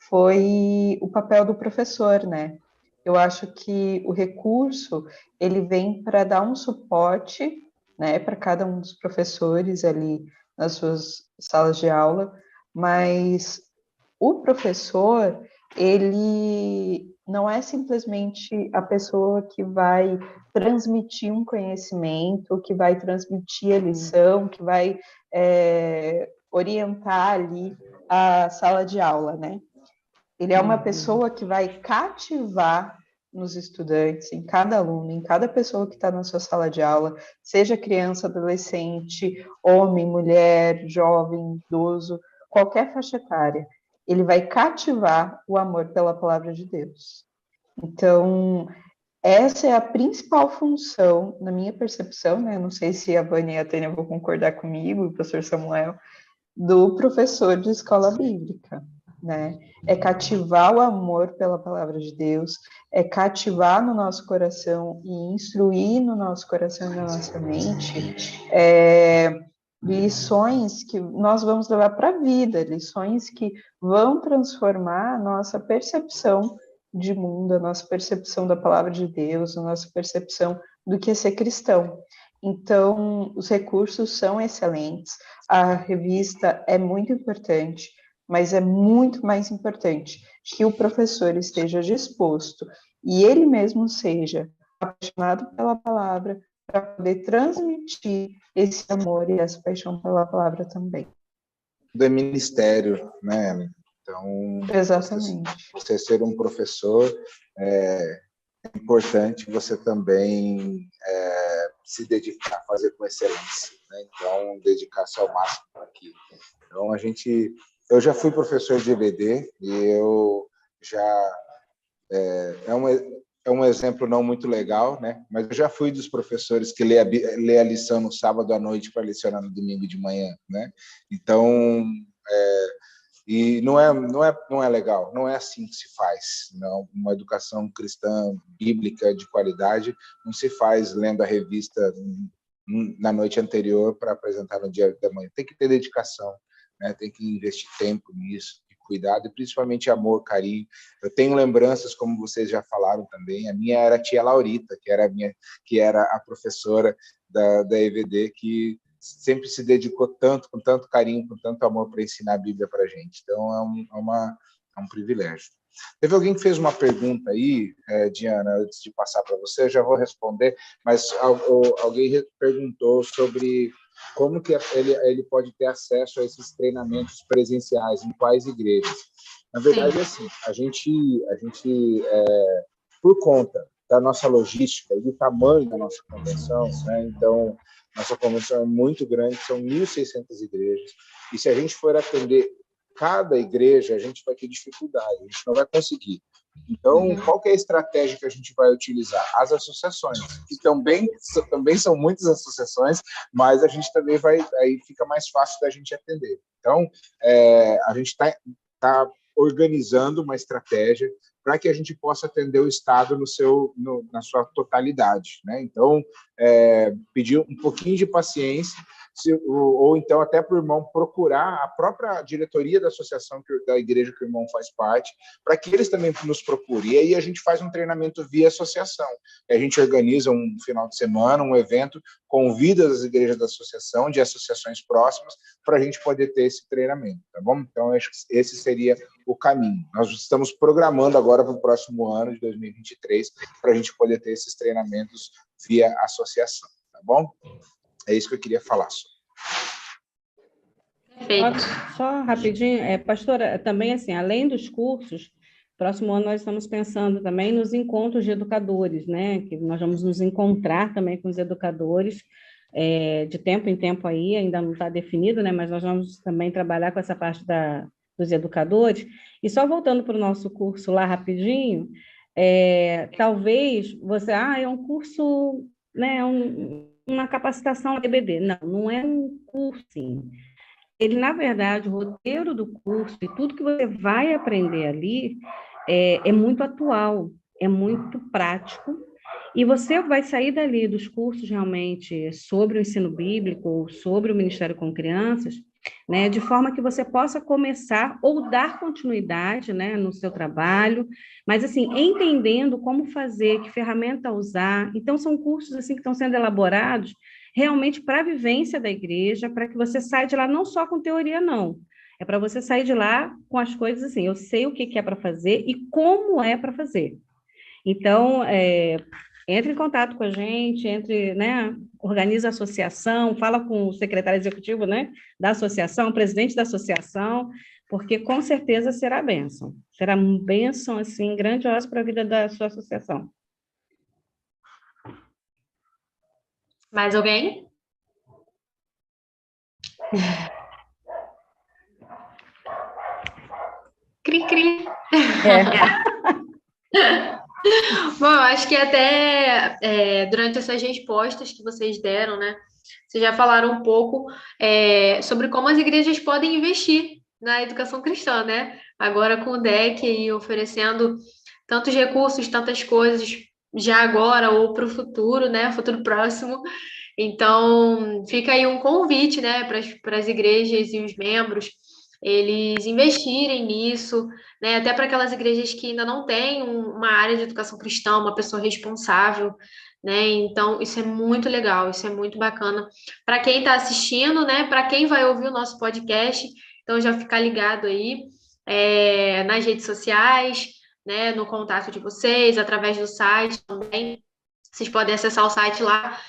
Speaker 5: foi o papel do professor, né? Eu acho que o recurso, ele vem para dar um suporte, né, para cada um dos professores ali nas suas salas de aula, mas o professor, ele não é simplesmente a pessoa que vai transmitir um conhecimento, que vai transmitir a lição, que vai orientar ali a sala de aula, né? Ele é uma pessoa que vai cativar nos estudantes, em cada aluno, em cada pessoa que está na sua sala de aula, seja criança, adolescente, homem, mulher, jovem, idoso, qualquer faixa etária. Ele vai cativar o amor pela palavra de Deus. Então, essa é a principal função, na minha percepção, né? Não sei se a Vânia e a Tânia vão concordar comigo, o professor Samuel, do professor de escola bíblica, né? É cativar o amor pela palavra de Deus, é cativar no nosso coração e instruir no nosso coração e na nossa mente lições que nós vamos levar para a vida, lições que vão transformar a nossa percepção de mundo, a nossa percepção da palavra de Deus, a nossa percepção do que é ser cristão. Então, os recursos são excelentes, a revista é muito importante, mas é muito mais importante que o professor esteja disposto e ele mesmo seja apaixonado pela palavra para poder transmitir esse amor e essa paixão pela palavra também.
Speaker 4: Tudo é ministério, né? Então,
Speaker 5: exatamente.
Speaker 4: Você ser um professor é importante você também se dedicar a fazer com excelência, né? Então, dedicar-se ao máximo para aquilo. Então, eu já fui professor de EBD e eu já é um exemplo não muito legal, né? Mas eu já fui dos professores que lê a lição no sábado à noite para lecionar no domingo de manhã, né? Então, e não é legal, não é assim que se faz. Não, uma educação cristã bíblica de qualidade não se faz lendo a revista na noite anterior para apresentar no dia da manhã. Tem que ter dedicação, né? Tem que investir tempo nisso, cuidado e principalmente amor, carinho. Eu tenho lembranças, como vocês já falaram também. A minha era a tia Laurita, que era a professora da EVD, que sempre se dedicou tanto, com tanto carinho, com tanto amor para ensinar a Bíblia para a gente. Então, é um privilégio. Teve alguém que fez uma pergunta aí, Diana, antes de passar para você, eu já vou responder, mas alguém perguntou sobre como que ele pode ter acesso a esses treinamentos presenciais, em quais igrejas. Na verdade, assim, a gente por conta da nossa logística e do tamanho da nossa convenção, né? Então, nossa convenção é muito grande, são 1.600 igrejas, e se a gente for atender cada igreja, a gente vai ter dificuldade, a gente não vai conseguir. Então, qual que é a estratégia que a gente vai utilizar? As associações, que também são muitas associações, mas a gente também aí fica mais fácil da gente atender. Então, a gente está organizando uma estratégia para que a gente possa atender o Estado na sua totalidade, né? Então, pedir um pouquinho de paciência, ou então até para o irmão procurar a própria diretoria da associação da igreja que o irmão faz parte, para que eles também nos procurem. E aí a gente faz um treinamento via associação. A gente organiza um final de semana, um evento, convida as igrejas da associação, de associações próximas, para a gente poder ter esse treinamento, tá bom? Então, acho que esse seria o caminho. Nós estamos programando agora para o próximo ano, de 2023, para a gente poder ter esses treinamentos via associação, tá bom? É isso que eu queria falar sobre.
Speaker 1: Perfeito.
Speaker 2: Só rapidinho, pastora, também assim, além dos cursos, próximo ano nós estamos pensando também nos encontros de educadores, né? Que nós vamos nos encontrar também com os educadores, de tempo em tempo aí, ainda não está definido, né? Mas nós vamos também trabalhar com essa parte dos educadores. E só voltando para o nosso curso lá rapidinho, talvez você, é um curso, né? Uma capacitação EBD. Não é um curso, sim. Ele, na verdade, o roteiro do curso e tudo que você vai aprender ali é muito atual, é muito prático, e você vai sair dali dos cursos realmente sobre o ensino bíblico ou sobre o Ministério com Crianças, né, de forma que você possa começar ou dar continuidade, né, no seu trabalho, mas assim, entendendo como fazer, que ferramenta usar. Então, são cursos assim que estão sendo elaborados realmente para a vivência da igreja, para que você saia de lá não só com teoria, não. É para você sair de lá com as coisas assim, eu sei o que é para fazer e como é para fazer. Então, entre em contato com a gente, né, organiza a associação, fala com o secretário executivo, né, da associação, presidente da associação, porque com certeza será bênção. Será uma bênção, assim, grandiosa para a vida da sua associação.
Speaker 1: Mais alguém? Cri-cri. Bom, eu acho que até durante essas respostas que vocês deram, né? Vocês já falaram um pouco sobre como as igrejas podem investir na educação cristã, né? Agora com o DEC aí oferecendo tantos recursos, tantas coisas já agora ou para o futuro, né? Futuro próximo. Então, fica aí um convite, né, para as igrejas e os membros, eles investirem nisso, né, até para aquelas igrejas que ainda não têm uma área de educação cristã, uma pessoa responsável, né, então isso é muito legal, isso é muito bacana para quem está assistindo, né, para quem vai ouvir o nosso podcast, então já ficar ligado aí nas redes sociais, né, no contato de vocês, através do site também, vocês podem acessar o site lá,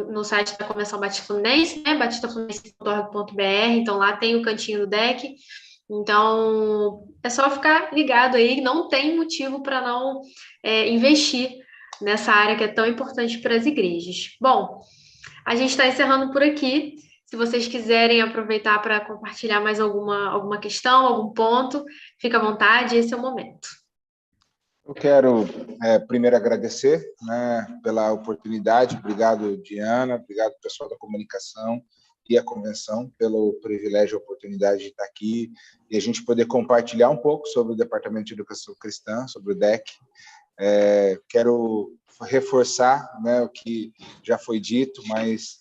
Speaker 1: no site da Convenção Batista Fluminense, né, batistafluminense.org.br, então lá tem o cantinho do DEC, então é só ficar ligado aí, não tem motivo para não investir nessa área que é tão importante para as igrejas. Bom, a gente está encerrando por aqui, se vocês quiserem aproveitar para compartilhar mais alguma questão, algum ponto, fica à vontade, esse é o momento.
Speaker 4: Eu quero primeiro agradecer, né, pela oportunidade. Obrigado, Diana, obrigado, pessoal da comunicação e a convenção, pelo privilégio e oportunidade de estar aqui e a gente poder compartilhar um pouco sobre o Departamento de Educação Cristã, sobre o DEC. Quero reforçar, né, o que já foi dito, mas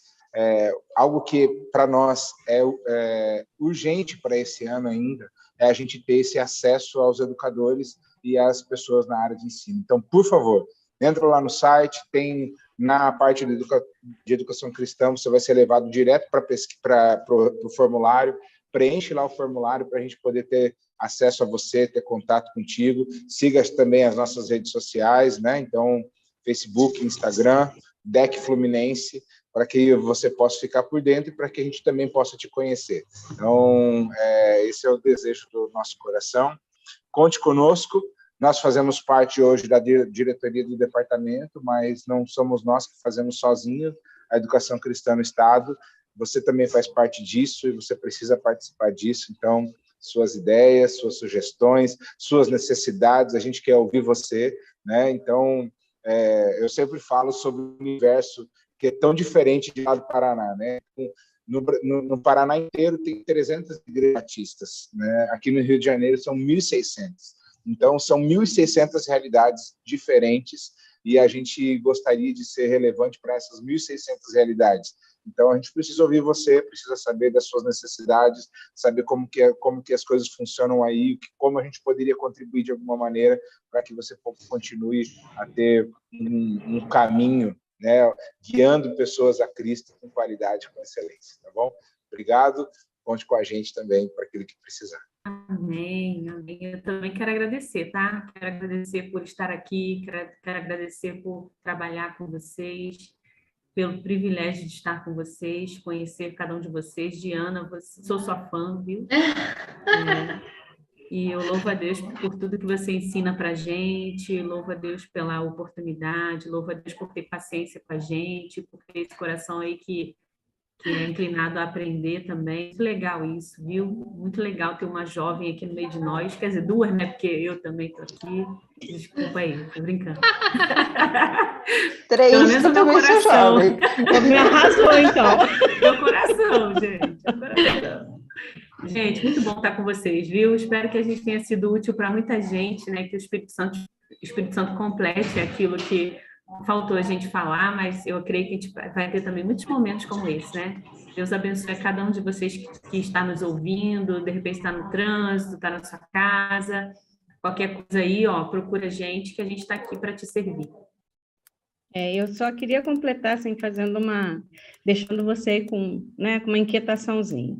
Speaker 4: algo que para nós é urgente para esse ano ainda, é a gente ter esse acesso aos educadores e às pessoas na área de ensino. Então, por favor, entra lá no site, tem na parte de educação cristã, você vai ser levado direto para o formulário, preenche lá o formulário para a gente poder ter acesso a você, ter contato contigo. Siga também as nossas redes sociais, né? Então, Facebook, Instagram, DEC Fluminense, para que você possa ficar por dentro e para que a gente também possa te conhecer. Então, esse é o desejo do nosso coração. Conte conosco, nós fazemos parte hoje da diretoria do departamento, mas não somos nós que fazemos sozinhos a educação cristã no Estado. Você também faz parte disso e você precisa participar disso. Então, suas ideias, suas sugestões, suas necessidades, a gente quer ouvir você, né? Então, eu sempre falo sobre o universo que é tão diferente de lá do Paraná, né? No Paraná inteiro tem 300 igrejas batistas, né? Aqui no Rio de Janeiro são 1.600. Então, são 1.600 realidades diferentes e a gente gostaria de ser relevante para essas 1.600 realidades. Então, a gente precisa ouvir você, precisa saber das suas necessidades, saber como que as coisas funcionam aí, como a gente poderia contribuir de alguma maneira para que você continue a ter um caminho, né, guiando pessoas a Cristo com qualidade, com excelência, tá bom? Obrigado, conte com a gente também para aquilo que precisar.
Speaker 3: Amém, amém. Eu também quero agradecer, tá? Quero agradecer por estar aqui, quero agradecer por trabalhar com vocês, pelo privilégio de estar com vocês, conhecer cada um de vocês. Diana, sou sua fã, viu? E eu louvo a Deus por tudo que você ensina para a gente, louvo a Deus pela oportunidade, louvo a Deus por ter paciência com a gente, por ter esse coração aí que é inclinado a aprender também. Muito legal isso, viu? Muito legal ter uma jovem aqui no meio de nós, quer dizer, duas, né? Porque eu também estou aqui. Desculpa aí, tô brincando.
Speaker 5: 3,
Speaker 3: pelo menos
Speaker 5: eu
Speaker 3: o meu
Speaker 5: também sou
Speaker 3: coração.
Speaker 5: jovem.
Speaker 2: Me arrasou, então.
Speaker 3: Meu coração, gente. Meu coração. Gente, muito bom estar com vocês, viu? Espero que a gente tenha sido útil para muita gente, né? Que o Espírito Santo complete aquilo que faltou a gente falar, mas eu creio que a gente vai ter também muitos momentos como esse, né? Deus abençoe cada um de vocês que está nos ouvindo, de repente está no trânsito, está na sua casa, qualquer coisa aí, ó, procura a gente, que a gente está aqui para te servir.
Speaker 2: Eu só queria completar, assim, deixando você com uma inquietaçãozinha.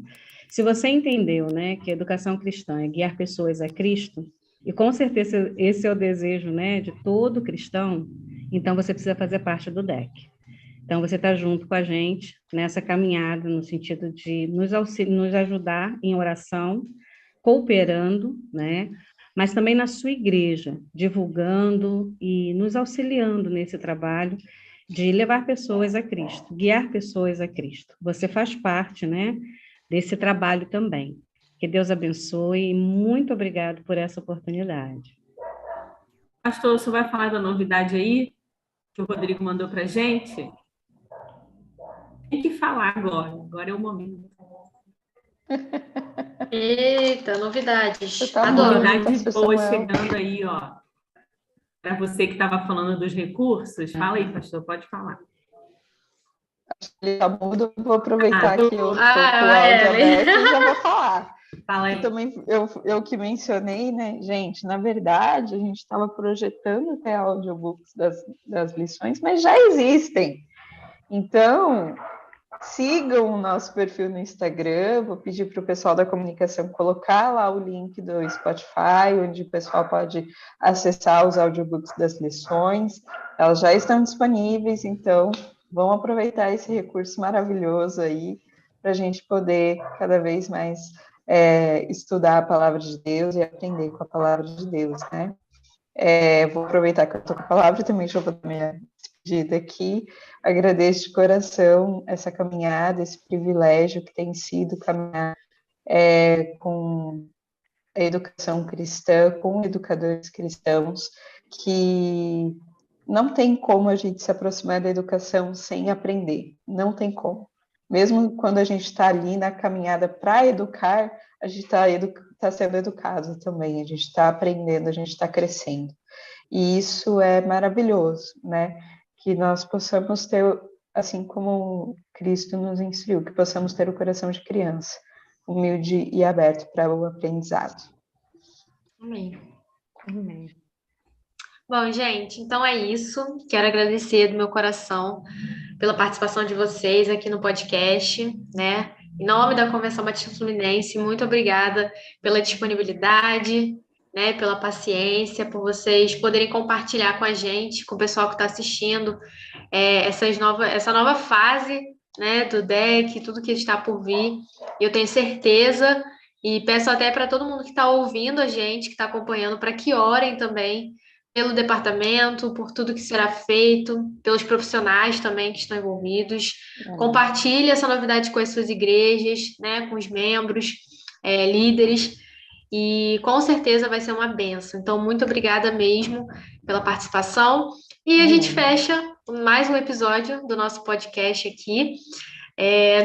Speaker 2: Se você entendeu, né, que a educação cristã é guiar pessoas a Cristo, e com certeza esse é o desejo, né, de todo cristão, então você precisa fazer parte do DEC. Então você está junto com a gente nessa caminhada, no sentido de nos ajudar em oração, cooperando, né, mas também na sua igreja, divulgando e nos auxiliando nesse trabalho de levar pessoas a Cristo, guiar pessoas a Cristo. Você faz parte, né, desse trabalho também. Que Deus abençoe e muito obrigado por essa oportunidade.
Speaker 3: Pastor, você vai falar da novidade aí que o Rodrigo mandou para a gente? Tem que falar agora é o momento.
Speaker 1: Eita, novidades.
Speaker 5: Tá
Speaker 3: Novidades
Speaker 5: Pastor
Speaker 3: boas
Speaker 5: Samuel.
Speaker 3: chegando aí, ó. Para você que estava falando dos recursos, fala aí, pastor, pode falar.
Speaker 5: ele já muda, eu vou aproveitar que eu estou com o áudio aberto e já vou falar.
Speaker 3: Fala aí.
Speaker 5: Eu também, eu que mencionei, né, gente, na verdade, a gente estava projetando até audiobooks das lições, mas já existem. Então, sigam o nosso perfil no Instagram, vou pedir para o pessoal da comunicação colocar lá o link do Spotify, onde o pessoal pode acessar os audiobooks das lições. Elas já estão disponíveis, então vamos aproveitar esse recurso maravilhoso aí para a gente poder cada vez mais estudar a palavra de Deus e aprender com a palavra de Deus, né? Vou aproveitar que eu estou com a palavra e também já vou dar minha despedida aqui. Agradeço de coração essa caminhada, esse privilégio que tem sido caminhar com a educação cristã, com educadores cristãos, que não tem como a gente se aproximar da educação sem aprender, não tem como. Mesmo quando a gente está ali na caminhada para educar, a gente está sendo educado também, a gente está aprendendo, a gente está crescendo. E isso é maravilhoso, né? Que nós possamos ter, assim como Cristo nos instruiu, que possamos ter o coração de criança, humilde e aberto para o aprendizado.
Speaker 1: Amém.
Speaker 2: Amém.
Speaker 1: Bom, gente, então é isso. Quero agradecer do meu coração pela participação de vocês aqui no podcast, né? Em nome da Convenção Batista Fluminense, muito obrigada pela disponibilidade, né? Pela paciência, por vocês poderem compartilhar com a gente, com o pessoal que está assistindo, essa nova fase, né? Do DEC, tudo que está por vir. Eu tenho certeza, e peço até para todo mundo que está ouvindo a gente, que está acompanhando, para que orem também pelo departamento, por tudo que será feito, pelos profissionais também que estão envolvidos. Compartilhe essa novidade com as suas igrejas, né, com os membros, líderes, e com certeza vai ser uma bênção. Então, muito obrigada mesmo pela participação. E a gente fecha mais um episódio do nosso podcast aqui.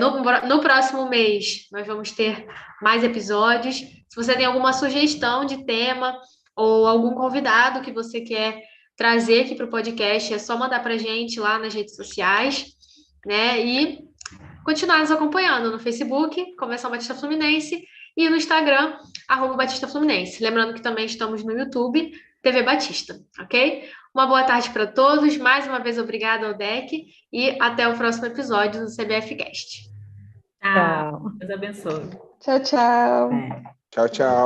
Speaker 1: No próximo mês, nós vamos ter mais episódios. Se você tem alguma sugestão de tema, ou algum convidado que você quer trazer aqui para o podcast, é só mandar para a gente lá nas redes sociais, né? E continuar nos acompanhando no Facebook, Convenção Batista Fluminense, e no Instagram, @Batista Fluminense. Lembrando que também estamos no YouTube, TV Batista, ok? Uma boa tarde para todos. Mais uma vez, obrigada ao DEC e até o próximo episódio do CBF Cast.
Speaker 3: Tchau. Deus abençoe.
Speaker 5: Tchau, tchau.
Speaker 4: Tchau, tchau.